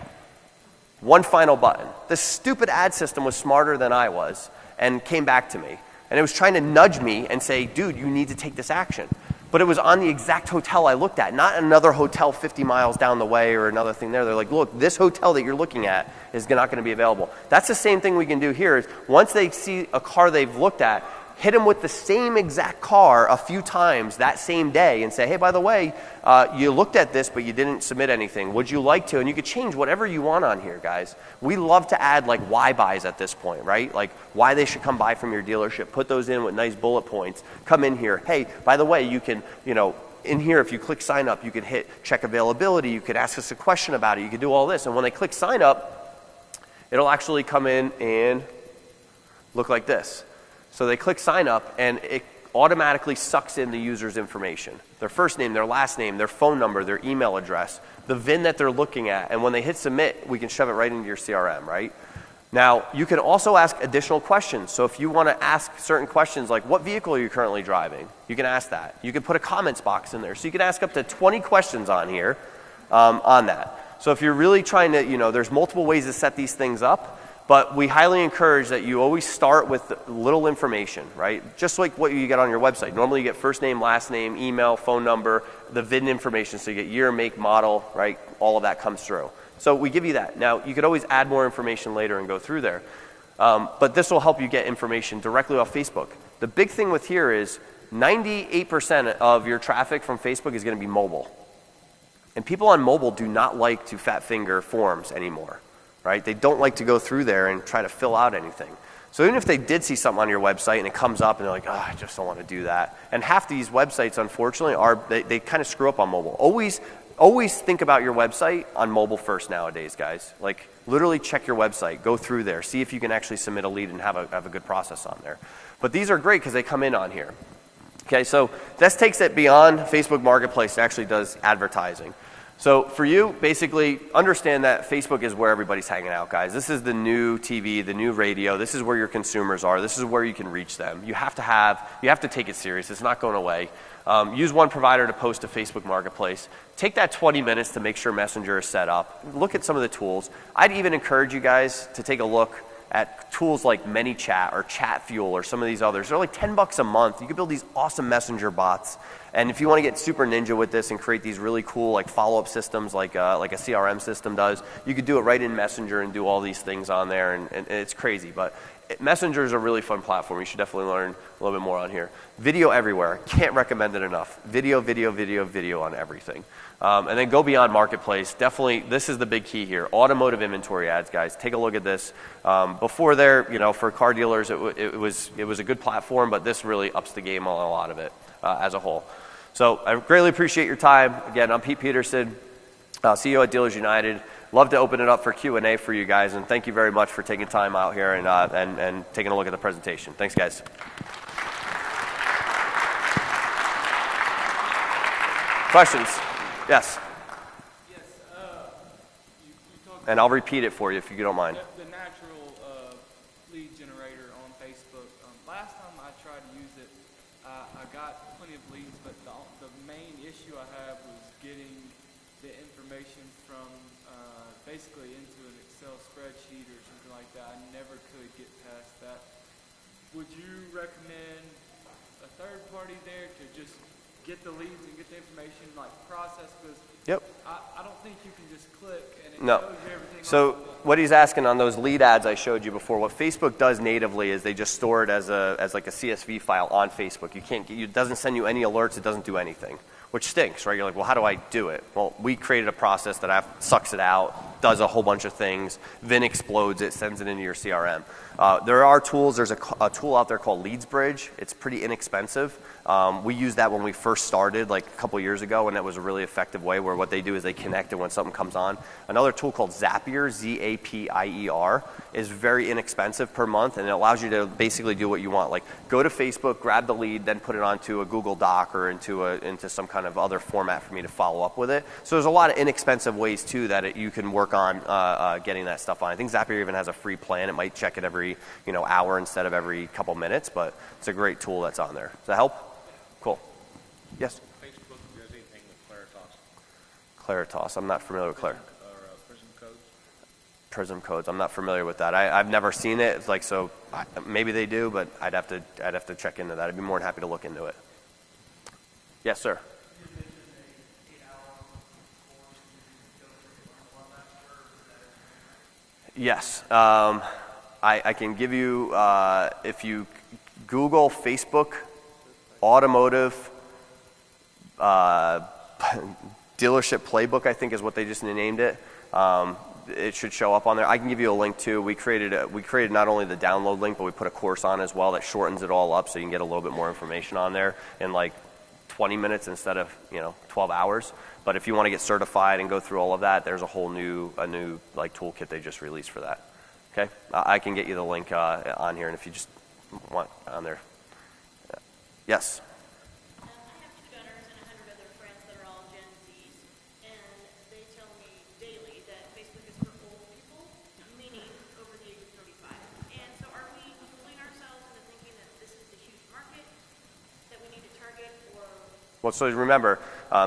One final button. This stupid ad system was smarter than I was and came back to me. And it was trying to nudge me and say, dude, you need to take this action. But it was on the exact hotel I looked at, not another hotel 50 miles down the way or another thing there. They're like, look, this hotel that you're looking at is not going to be available. That's the same thing we can do here. Is once they see a car they've looked at, hit them with the same exact car a few times that same day and say, hey, by the way, you looked at this, but you didn't submit anything. Would you like to? And you could change whatever you want on here, guys. We love to add like why buys at this point, right? Like why they should come buy from your dealership. Put those in with nice bullet points. Come in here. Hey, by the way, you can, in here, if you click sign up, you could hit check availability. You could ask us a question about it. You could do all this. And when they click sign up, it'll actually come in and look like this. So they click sign up, and it automatically sucks in the user's information. their first name, their last name, their phone number, their email address, the VIN that they're looking at, and when they hit submit, we can shove it right into your CRM, right? Now, you can also ask additional questions. So if you want to ask certain questions like, what vehicle are you currently driving? You can ask that. You can put a comments box in there. So you can ask up to 20 questions on here on that. So if you're really trying to, there's multiple ways to set these things up. But we highly encourage that you always start with little information, right? Just like what you get on your website. Normally you get first name, last name, email, phone number, the VIN information. So you get year, make, model, right? All of that comes through. So we give you that. Now, you could always add more information later and go through there. But this will help you get information directly off Facebook. The big thing with here is 98% of your traffic from Facebook is going to be mobile. And people on mobile do not like to fat finger forms anymore. Right? They don't like to go through there and try to fill out anything. So even if they did see something on your website and it comes up and they're like, oh, I just don't want to do that. And half these websites, unfortunately, they kind of screw up on mobile. Always think about your website on mobile first nowadays, guys. Like literally check your website, go through there, see if you can actually submit a lead and have a good process on there. But these are great because they come in on here. Okay, so this takes it beyond Facebook Marketplace. It actually does advertising. So for you, basically, understand that Facebook is where everybody's hanging out, guys. This is the new TV, the new radio. This is where your consumers are. This is where you can reach them. You have to take it serious. It's not going away. Use one provider to post to Facebook Marketplace. Take that 20 minutes to make sure Messenger is set up. Look at some of the tools. I'd even encourage you guys to take a look at tools like ManyChat or ChatFuel or some of these others. They're like $10 a month. You can build these awesome messenger bots. And if you want to get super ninja with this and create these really cool like follow-up systems like a CRM system does, you could do it right in Messenger and do all these things on there, and it's crazy. But Messenger is a really fun platform. You should definitely learn a little bit more on here. Video everywhere. Can't recommend it enough. Video on everything. And then go beyond Marketplace. Definitely, this is the big key here. Automotive inventory ads, guys. Take a look at this. Before there, for car dealers, it was a good platform, but this really ups the game on a lot of it as a whole. So I greatly appreciate your time. Again, I'm Pete Peterson, CEO at Dealers United. Love to open it up for Q&A for you guys, and thank you very much for taking time out here and taking a look at the presentation. Thanks, guys. Questions? Yes. Yes. You talked And I'll repeat it for you if you don't mind. the natural lead generator on Facebook. Last time I tried to use it, I got plenty of leads, but the main issue I had was getting the information from basically into an Excel spreadsheet or something like that. I never could get past that. Would you recommend a third party there to just get the leads and get the information like process? Because Yep. I don't think you can just click and it No. shows you everything. So what he's asking on those lead ads I showed you before, what Facebook does natively is they just store it as like a CSV file on Facebook. It doesn't send you any alerts. It doesn't do anything, which stinks, right? You're like, well, how do I do it? Well, we created a process that sucks it out, does a whole bunch of things, then explodes it, sends it into your CRM. There are tools. There's a tool out there called LeadsBridge. It's pretty inexpensive. We used that when we first started like a couple years ago, and it was a really effective way where what they do is they connect it when something comes on. Another tool called Zapier, Zapier, is very inexpensive per month, and it allows you to basically do what you want. Like go to Facebook, grab the lead, then put it onto a Google Doc or into some kind of other format for me to follow up with it. So there's a lot of inexpensive ways too that you can work on getting that stuff on. I think Zapier even has a free plan. It might check it every hour instead of every couple minutes, but it's a great tool that's on there. Does that help? Cool. Yes? Facebook does anything with Claritas. I'm not familiar with Prism codes? Prism codes. I'm not familiar with that. I've never seen it. It's like, so maybe they do, but I'd have to check into that. I'd be more than happy to look into it. Yes, sir. Yes. I can give you, if you Google Facebook automotive dealership playbook, I think is what they just named it. It should show up on there. I can give you a link too. We created not only the download link, but we put a course on as well that shortens it all up so you can get a little bit more information on there in like 20 minutes instead of 12 hours. But if you want to get certified and go through all of that, there's a new like toolkit they just released for that. Okay, I can get you the link on here, and if you just want on there. Yes. I have 2 daughters and a 100 Well, so remember,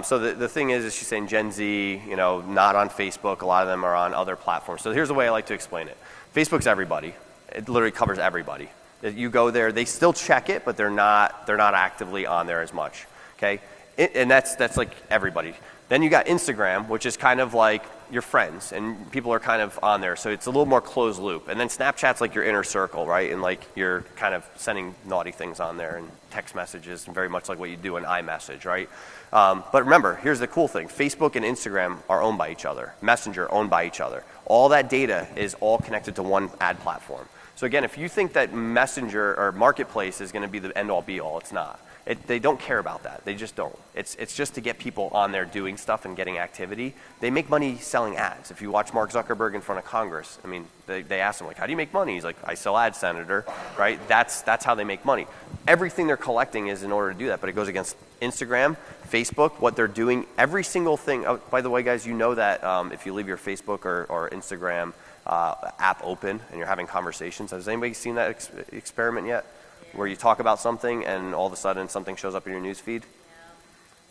so the thing is she's saying Gen Z, not on Facebook. A lot of them are on other platforms. So here's the way I like to explain it. Facebook's everybody. It literally covers everybody. You go there, they still check it, but they're not actively on there as much. Okay, and that's like everybody. Then you got Instagram, which is kind of like your friends, and people are kind of on there, so it's a little more closed loop. And then Snapchat's like your inner circle, right? And like you're kind of sending naughty things on there and text messages, and very much like what you do in iMessage, right? But remember, here's the cool thing: Facebook and Instagram are owned by each other. Messenger owned by each other. All that data is all connected to one ad platform. So again, if you think that Messenger or Marketplace is going to be the end-all be-all, it's not. They don't care about that. They just don't. It's just to get people on there doing stuff and getting activity. They make money selling ads. If you watch Mark Zuckerberg in front of Congress, I mean, they ask him, like, how do you make money? He's like, I sell ads, Senator, right? That's how they make money. Everything they're collecting is in order to do that, but it goes against Instagram, Facebook, what they're doing, every single thing. Oh, by the way, guys, you know that if you leave your Facebook or Instagram app open and you're having conversations, has anybody seen that experiment yet? Where you talk about something and all of a sudden something shows up in your news feed? Yeah.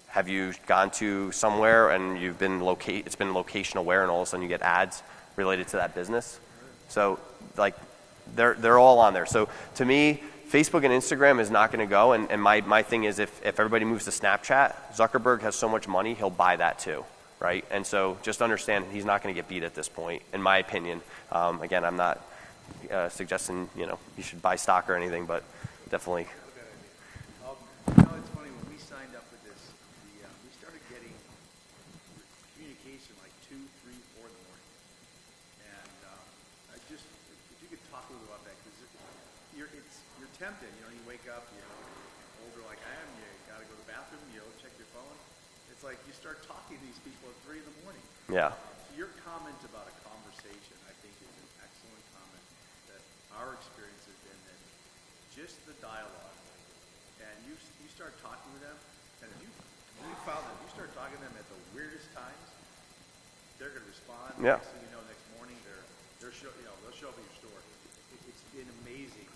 Have you gone to somewhere and it's been location aware and all of a sudden you get ads related to that business? So like they're all on there. So to me, Facebook and Instagram is not going to go, and my thing is if everybody moves to Snapchat, Zuckerberg has so much money, he'll buy that too, right? And so just understand he's not going to get beat at this point, in my opinion. Again, I'm not suggesting you should buy stock or anything, but definitely. It's funny, when we signed up with this, we started getting communication like 2, 3, 4 in the morning. And if you could talk a little about that, because you're tempted. You wake up, older like I am, you got to go to the bathroom, check your phone. It's like you start talking to these people at 3 in the morning. Yeah. So your comment about a conversation, I think, is an excellent comment. That our experience has been that just the dialogue, and you start talking to them, and we found that if you start talking to them at the weirdest times, they're going to respond. Yeah. Next thing you know, next morning they'll show up at your store. It's been amazing.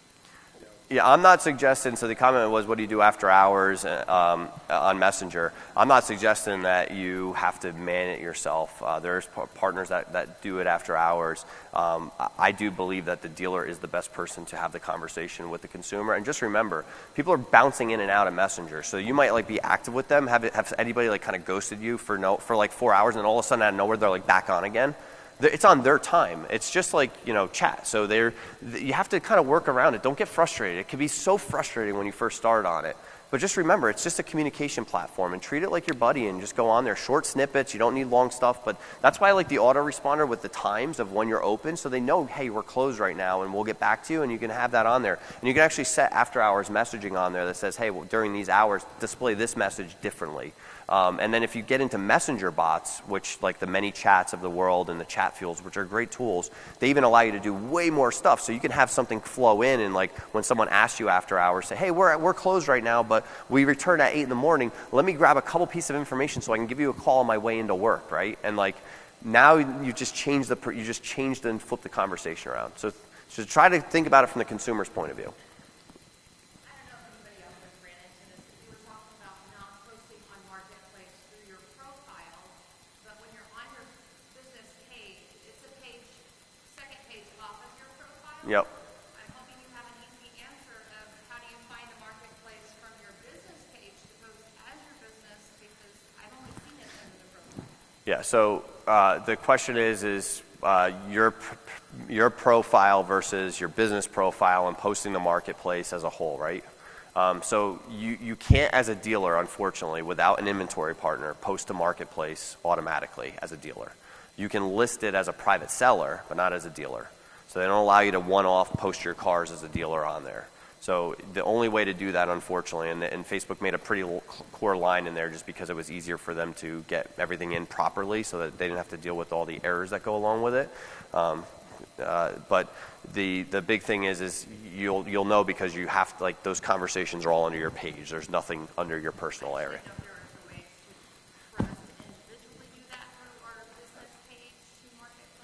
Yeah, I'm not suggesting, so the comment was, what do you do after hours on Messenger? I'm not suggesting that you have to man it yourself. There's partners that do it after hours. I do believe that the dealer is the best person to have the conversation with the consumer. And just remember, people are bouncing in and out of Messenger. So you might be active with them. Have anybody kind of ghosted you for like 4 hours, and then all of a sudden out of nowhere they're back on again? It's on their time. It's just like, chat. So you have to kind of work around it. Don't get frustrated. It can be so frustrating when you first start on it. But just remember, it's just a communication platform, and treat it like your buddy and just go on there. Short snippets. You don't need long stuff. But that's why I like the autoresponder with the times of when you're open, so they know, hey, we're closed right now and we'll get back to you, and you can have that on there. And you can actually set after hours messaging on there that says, hey, well, during these hours, display this message differently. And then if you get into messenger bots, which like the many chats of the world and the chat fuels, which are great tools, they even allow you to do way more stuff. So you can have something flow in, and like when someone asks you after hours, say, hey, we're closed right now, but we return at 8 in the morning. Let me grab a couple pieces of information so I can give you a call on my way into work, right? And like now you just changed and flipped the conversation around. So try to think about it from the consumer's point of view. Yep. I'm hoping you have an easy answer of how do you find a marketplace from your business page to post as your business, because I've only seen it under the profile. Yeah, so the question is your profile versus your business profile and posting the marketplace as a whole, right? So you can't, as a dealer, unfortunately, without an inventory partner, post a marketplace automatically as a dealer. You can list it as a private seller, but not as a dealer. So they don't allow you to one-off post your cars as a dealer on there. So the only way to do that, unfortunately, and Facebook made a pretty core line in there just because it was easier for them to get everything in properly so that they didn't have to deal with all the errors that go along with it. But the big thing is you'll know, because you have to, like, those conversations are all under your page. There's nothing under your personal area.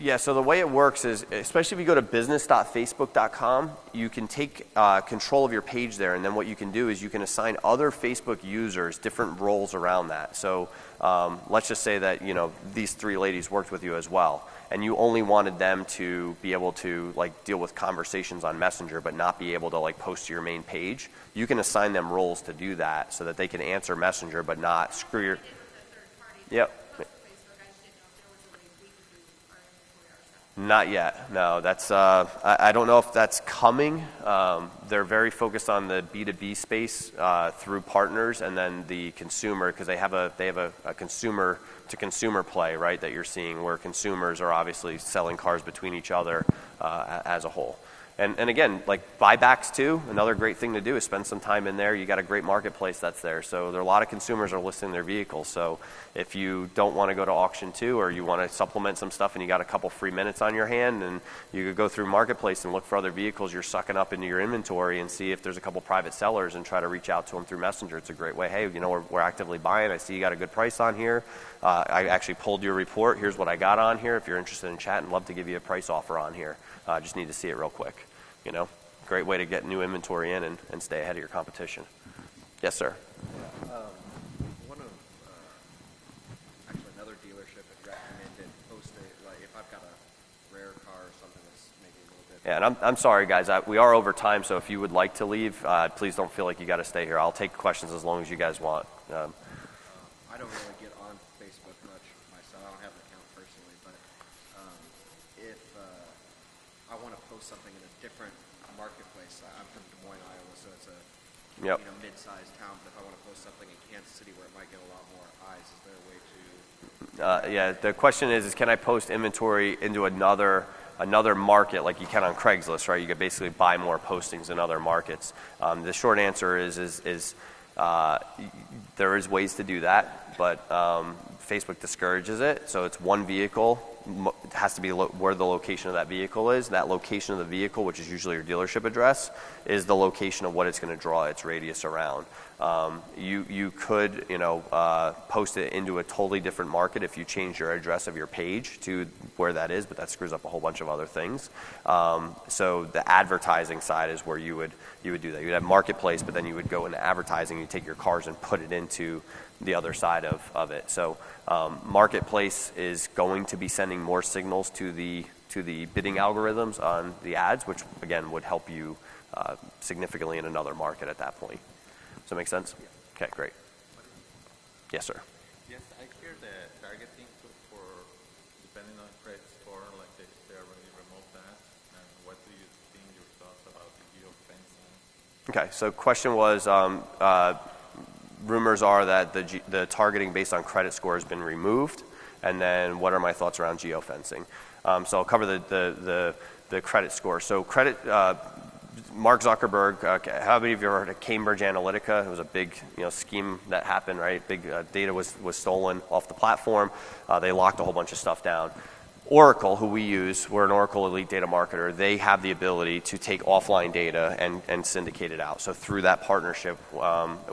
Yeah, so the way it works is, especially if you go to business.facebook.com, you can take control of your page there, and then what you can do is you can assign other Facebook users different roles around that. So let's just say that, you know, these 3 ladies worked with you as well, and you only wanted them to be able to like deal with conversations on Messenger but not be able to like post to your main page. You can assign them roles to do that so that they can answer Messenger but not screw your... Yep. Not yet. No, that's I don't know if that's coming. They're very focused on the B2B space through partners, and then the consumer, because they have a consumer to consumer play, right, that you're seeing where consumers are obviously selling cars between each other as a whole. And again, like buybacks too, another great thing to do is spend some time in there. You got a great marketplace that's there. So there are a lot of consumers are listing their vehicles. So if you don't want to go to auction too, or you want to supplement some stuff and you got a couple free minutes on your hand, and you could go through marketplace and look for other vehicles you're sucking up into your inventory and see if there's a couple private sellers and try to reach out to them through Messenger. It's a great way. Hey, you know, we're actively buying. I see you got a good price on here. I actually pulled your report. Here's what I got on here. If you're interested in chatting, love to give you a price offer on here. Just need to see it real quick. You know, great way to get new inventory in and stay ahead of your competition. Yes, sir. Yeah, one of actually another dealership had recommended posting, like if I've got a rare car or something that's maybe a little bit. Yeah, and I'm sorry, guys. We are over time, so if you would like to leave, please don't feel like you got to stay here. I'll take questions as long as you guys want. I don't really get on Facebook much myself. I don't have an account personally, but if I want to post something in a different marketplace, I'm from Des Moines, Iowa, so it's a Yep. you know mid-sized town. But if I want to post something in Kansas City where it might get a lot more eyes, is there a way to? Yeah, the question is can I post inventory into another market like you can on Craigslist, right? You could basically buy more postings in other markets. The short answer is there is ways to do that, but Facebook discourages it. So it's one vehicle. It has to be where the location of that vehicle is. That location of the vehicle, which is usually your dealership address, is the location of what it's going to draw its radius around. You could post it into a totally different market if you change your address of your page to where that is, but that screws up a whole bunch of other things. So the advertising side is where you would do that. You'd have marketplace, but then you would go into advertising. You take your cars and put it into the other side of it. So marketplace is going to be sending more signals to the bidding algorithms on the ads, which again would help you significantly in another market at that point. Does that make sense? Okay, great. Yes, sir. Yes, I hear the targeting for depending on credit score, like they already removed that. And what do you think your thoughts about the geofencing? Okay, so question was, rumors are that the targeting based on credit score has been removed, and then what are my thoughts around geofencing? So I'll cover the credit score. So credit. Mark Zuckerberg, how many of you heard of Cambridge Analytica? It was a big scheme that happened, right? Big data was stolen off the platform. They locked a whole bunch of stuff down. Oracle, who we use, we're an Oracle Elite Data Marketer, they have the ability to take offline data and syndicate it out. So through that partnership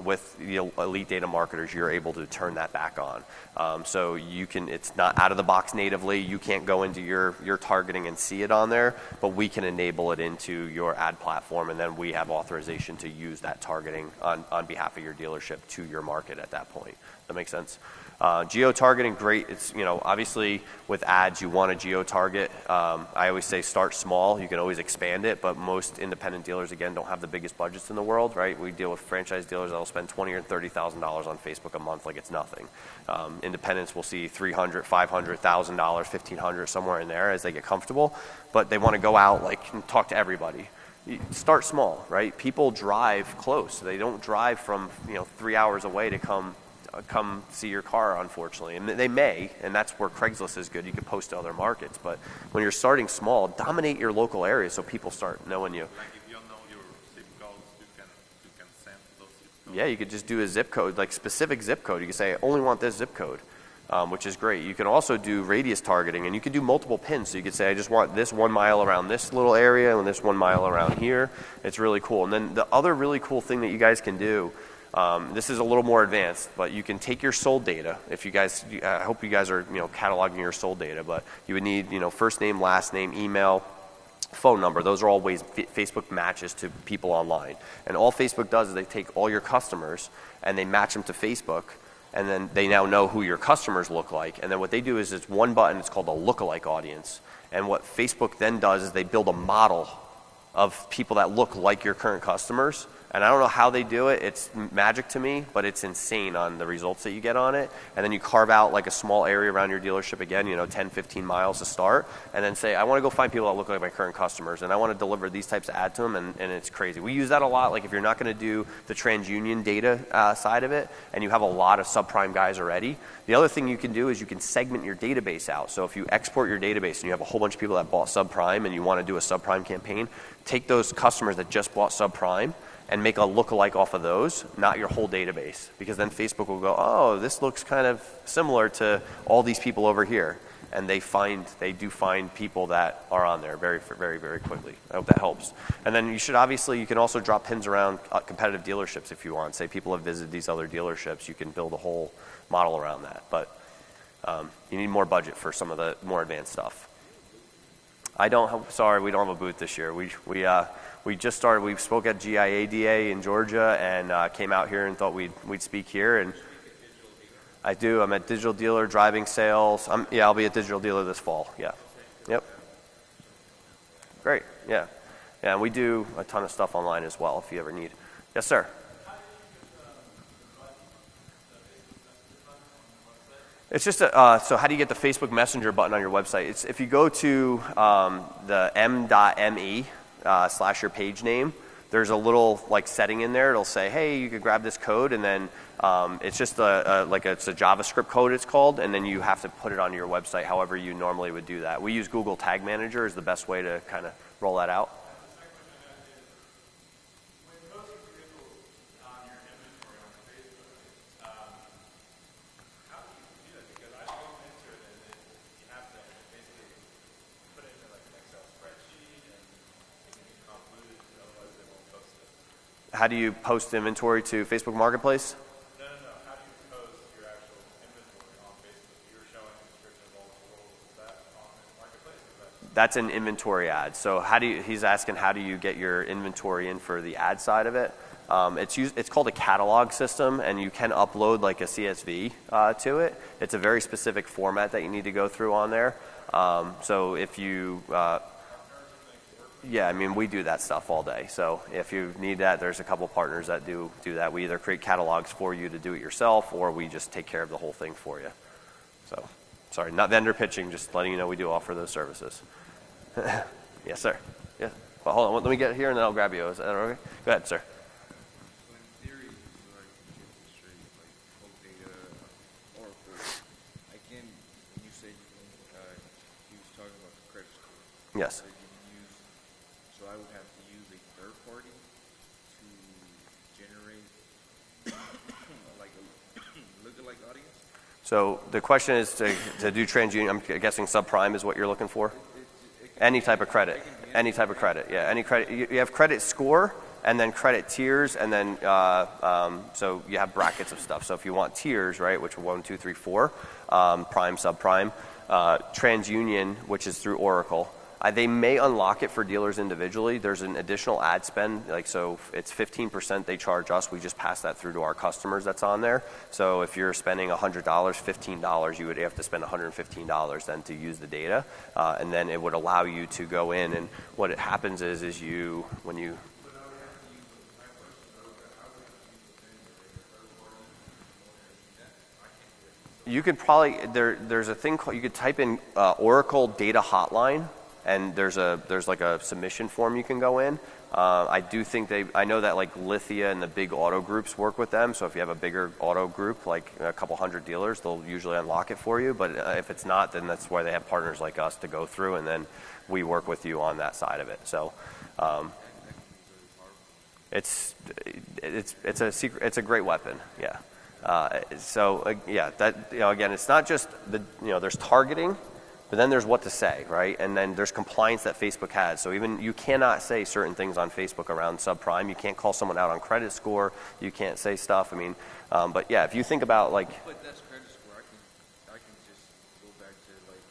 with the Elite Data Marketers, you're able to turn that back on. So you can, it's not out of the box natively. You can't go into your targeting and see it on there, but we can enable it into your ad platform, and then we have authorization to use that targeting on behalf of your dealership to your market at that point. That makes sense? Geo-targeting, great. It's, obviously with ads, you want to geo-target. I always say start small. You can always expand it, but most independent dealers, again, don't have the biggest budgets in the world, right? We deal with franchise dealers that will spend $20,000 or $30,000 on Facebook a month like it's nothing. Independents will see $300, $500, $1,000, $1,500, somewhere in there as they get comfortable, but they want to go out and talk to everybody. Start small, right? People drive close. They don't drive from 3 hours away to come see your car, unfortunately. And they may, and that's where Craigslist is good. You can post to other markets. But when you're starting small, dominate your local area so people start knowing you. Like if you don't know your zip codes, you can send those zip codes. Yeah, you could just do a zip code, like specific zip code. You can say, I only want this zip code, which is great. You can also do radius targeting, and you can do multiple pins. So you could say, I just want this 1 mile around this little area and this 1 mile around here. It's really cool. And then the other really cool thing that you guys can do, This is a little more advanced, but you can take your sold data. If you guys, I hope you guys are cataloging your sold data, but you would need first name, last name, email, phone number. Those are all ways Facebook matches to people online. And all Facebook does is they take all your customers and they match them to Facebook, and then they now know who your customers look like. And then what they do is it's one button. It's called a lookalike audience. And what Facebook then does is they build a model of people that look like your current customers. And I don't know how they do it. It's magic to me, but it's insane on the results that you get on it. And then you carve out like a small area around your dealership again, 10, 15 miles to start, and then say, I want to go find people that look like my current customers, and I want to deliver these types of ads to them, and it's crazy. We use that a lot. Like if you're not going to do the TransUnion data side of it, and you have a lot of subprime guys already, the other thing you can do is you can segment your database out. So if you export your database and you have a whole bunch of people that bought subprime and you want to do a subprime campaign, take those customers that just bought subprime and make a lookalike off of those, not your whole database. Because then Facebook will go, oh, this looks kind of similar to all these people over here. And they do find people that are on there very, very, very quickly. I hope that helps. And then you can also drop pins around competitive dealerships if you want. Say people have visited these other dealerships, you can build a whole model around that. But you need more budget for some of the more advanced stuff. Sorry, we don't have a booth this year. We just started. We spoke at GIADA in Georgia and came out here and thought we'd speak here. And I do. I'm at Digital Dealer, driving sales. I'll be at Digital Dealer this fall. Yeah. Yep. Great. Yeah. Yeah. And we do a ton of stuff online as well if you ever need. Yes, sir. It's just so how do you get the Facebook Messenger button on your website? If you go to the m.me / your page name, there's a little setting in there. It'll say, hey, you could grab this code, and then it's just it's a JavaScript code, it's called, and then you have to put it on your website however you normally would do that. We use Google Tag Manager is the best way to kind of roll that out. How do you post inventory to Facebook Marketplace? No. How do you post your actual inventory on Facebook? You're showing a description of all the tools. Is that on the Marketplace? That's an inventory ad. So he's asking how do you get your inventory in for the ad side of it? It's called a catalog system, and you can upload like a CSV to it. It's a very specific format that you need to go through on there. So if you yeah, I mean, we do that stuff all day. So if you need that, there's a couple partners that do that. We either create catalogs for you to do it yourself, or we just take care of the whole thing for you. So, sorry, not vendor pitching, just letting you know we do offer those services. Yes, sir. Yeah. Well, hold on, let me get here and then I'll grab you. Is that okay? Go ahead, sir. So in theory, so I can get this straight, bulk data, Oracle, when you say he was talking about the credit score. Yes. So I would have to use a third party to generate like a lookalike audience? So the question is to do TransUnion, I'm guessing subprime is what you're looking for? Any type of credit. Any type of credit, yeah. Any credit. You have credit score and then credit tiers, and then so you have brackets of stuff. So if you want tiers, right, which are 1, 2, 3, 4, prime, subprime, TransUnion, which is through Oracle, they may unlock it for dealers individually. There's an additional ad spend, so it's 15% they charge us. We just pass that through to our customers that's on there. So if you're spending $100, $15, you would have to spend $115 then to use the data. And then it would allow you to go in, and what it happens is when you you could probably, there's a thing called, you could type in Oracle Data Hotline, and there's like a submission form you can go in. I do think I know that like Lithia and the big auto groups work with them. So if you have a bigger auto group, like a couple hundred dealers, they'll usually unlock it for you. But if it's not, then that's why they have partners like us to go through, and then we work with you on that side of it. So it's a secret. It's a great weapon. Yeah. So yeah, that again, it's not just there's targeting. But then there's what to say, right? And then there's compliance that Facebook has. So even you cannot say certain things on Facebook around subprime. You can't call someone out on credit score. You can't say stuff. I mean, but yeah, if you think about like. But that's credit score. I can just go back to like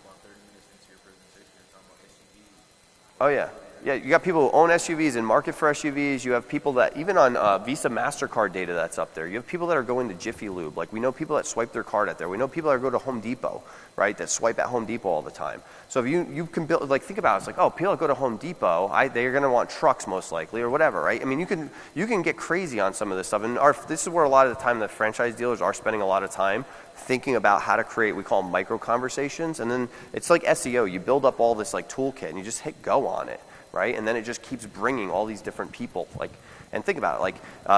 about 30 minutes into your presentation. You're talking about SUVs. Oh yeah. Yeah, you got people who own SUVs and market for SUVs. You have people that, even on Visa MasterCard data that's up there, you have people that are going to Jiffy Lube. Like we know people that swipe their card at there. We know people that go to Home Depot, right, that swipe at Home Depot all the time. So if you can build, like think about it, it's like, oh, people that go to Home Depot, they're going to want trucks most likely or whatever, right? I mean, you can get crazy on some of this stuff. And this is where a lot of the time the franchise dealers are spending a lot of time thinking about how to create, we call them micro conversations. And then it's like SEO. You build up all this like toolkit and you just hit go on it. Right, and then it just keeps bringing all these different people. Like, and think about it. Like,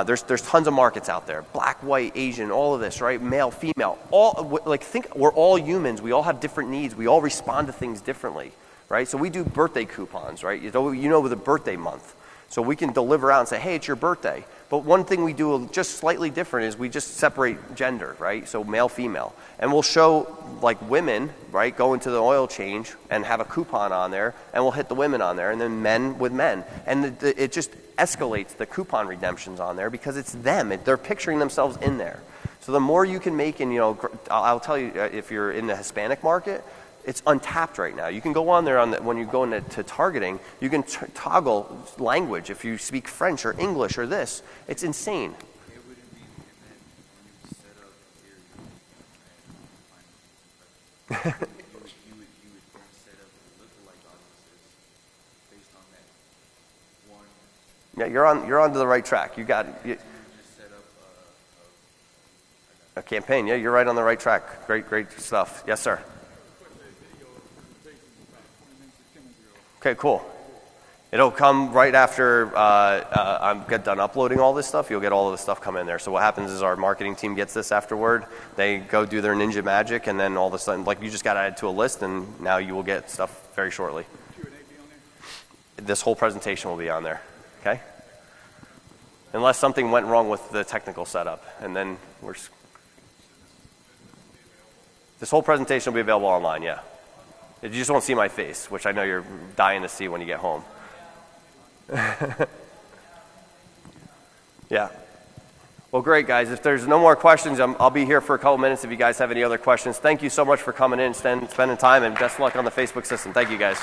there's tons of markets out there: black, white, Asian, all of this, right? Male, female, all. Like, think we're all humans. We all have different needs. We all respond to things differently, right? So we do birthday coupons, right? You know, with a birthday month, so we can deliver out and say, hey, it's your birthday. But one thing we do just slightly different is we just separate gender, right? So male, female. And we'll show like women, right, go into the oil change and have a coupon on there, and we'll hit the women on there, and then men with men. And it just escalates the coupon redemptions on there because it's them. They're picturing themselves in there. So the more you can make, and you know, I'll tell you, if you're in the Hispanic market, it's untapped right now. You can go on there when you go into targeting, you can toggle language. If you speak French or English or this, it's insane. It wouldn't be, and then when you set up here, you would then set up lookalike audiences based on that one. Yeah, you're onto the right track. You got You just set up a campaign. Yeah, you're right on the right track. Great stuff. Yes, sir. Okay, cool. It'll come right after I'm get done uploading all this stuff. You'll get all of the stuff come in there. So what happens is our marketing team gets this afterward. They go do their ninja magic, and then all of a sudden, like you just got to add to a list, and now you will get stuff very shortly. This whole presentation will be on there. Okay. Unless something went wrong with the technical setup, and then this whole presentation will be available online. Yeah. You just won't see my face, which I know you're dying to see when you get home. Yeah. Well, great, guys. If there's no more questions, I'll be here for a couple minutes if you guys have any other questions. Thank you so much for coming in, spending time, and best of luck on the Facebook system. Thank you, guys.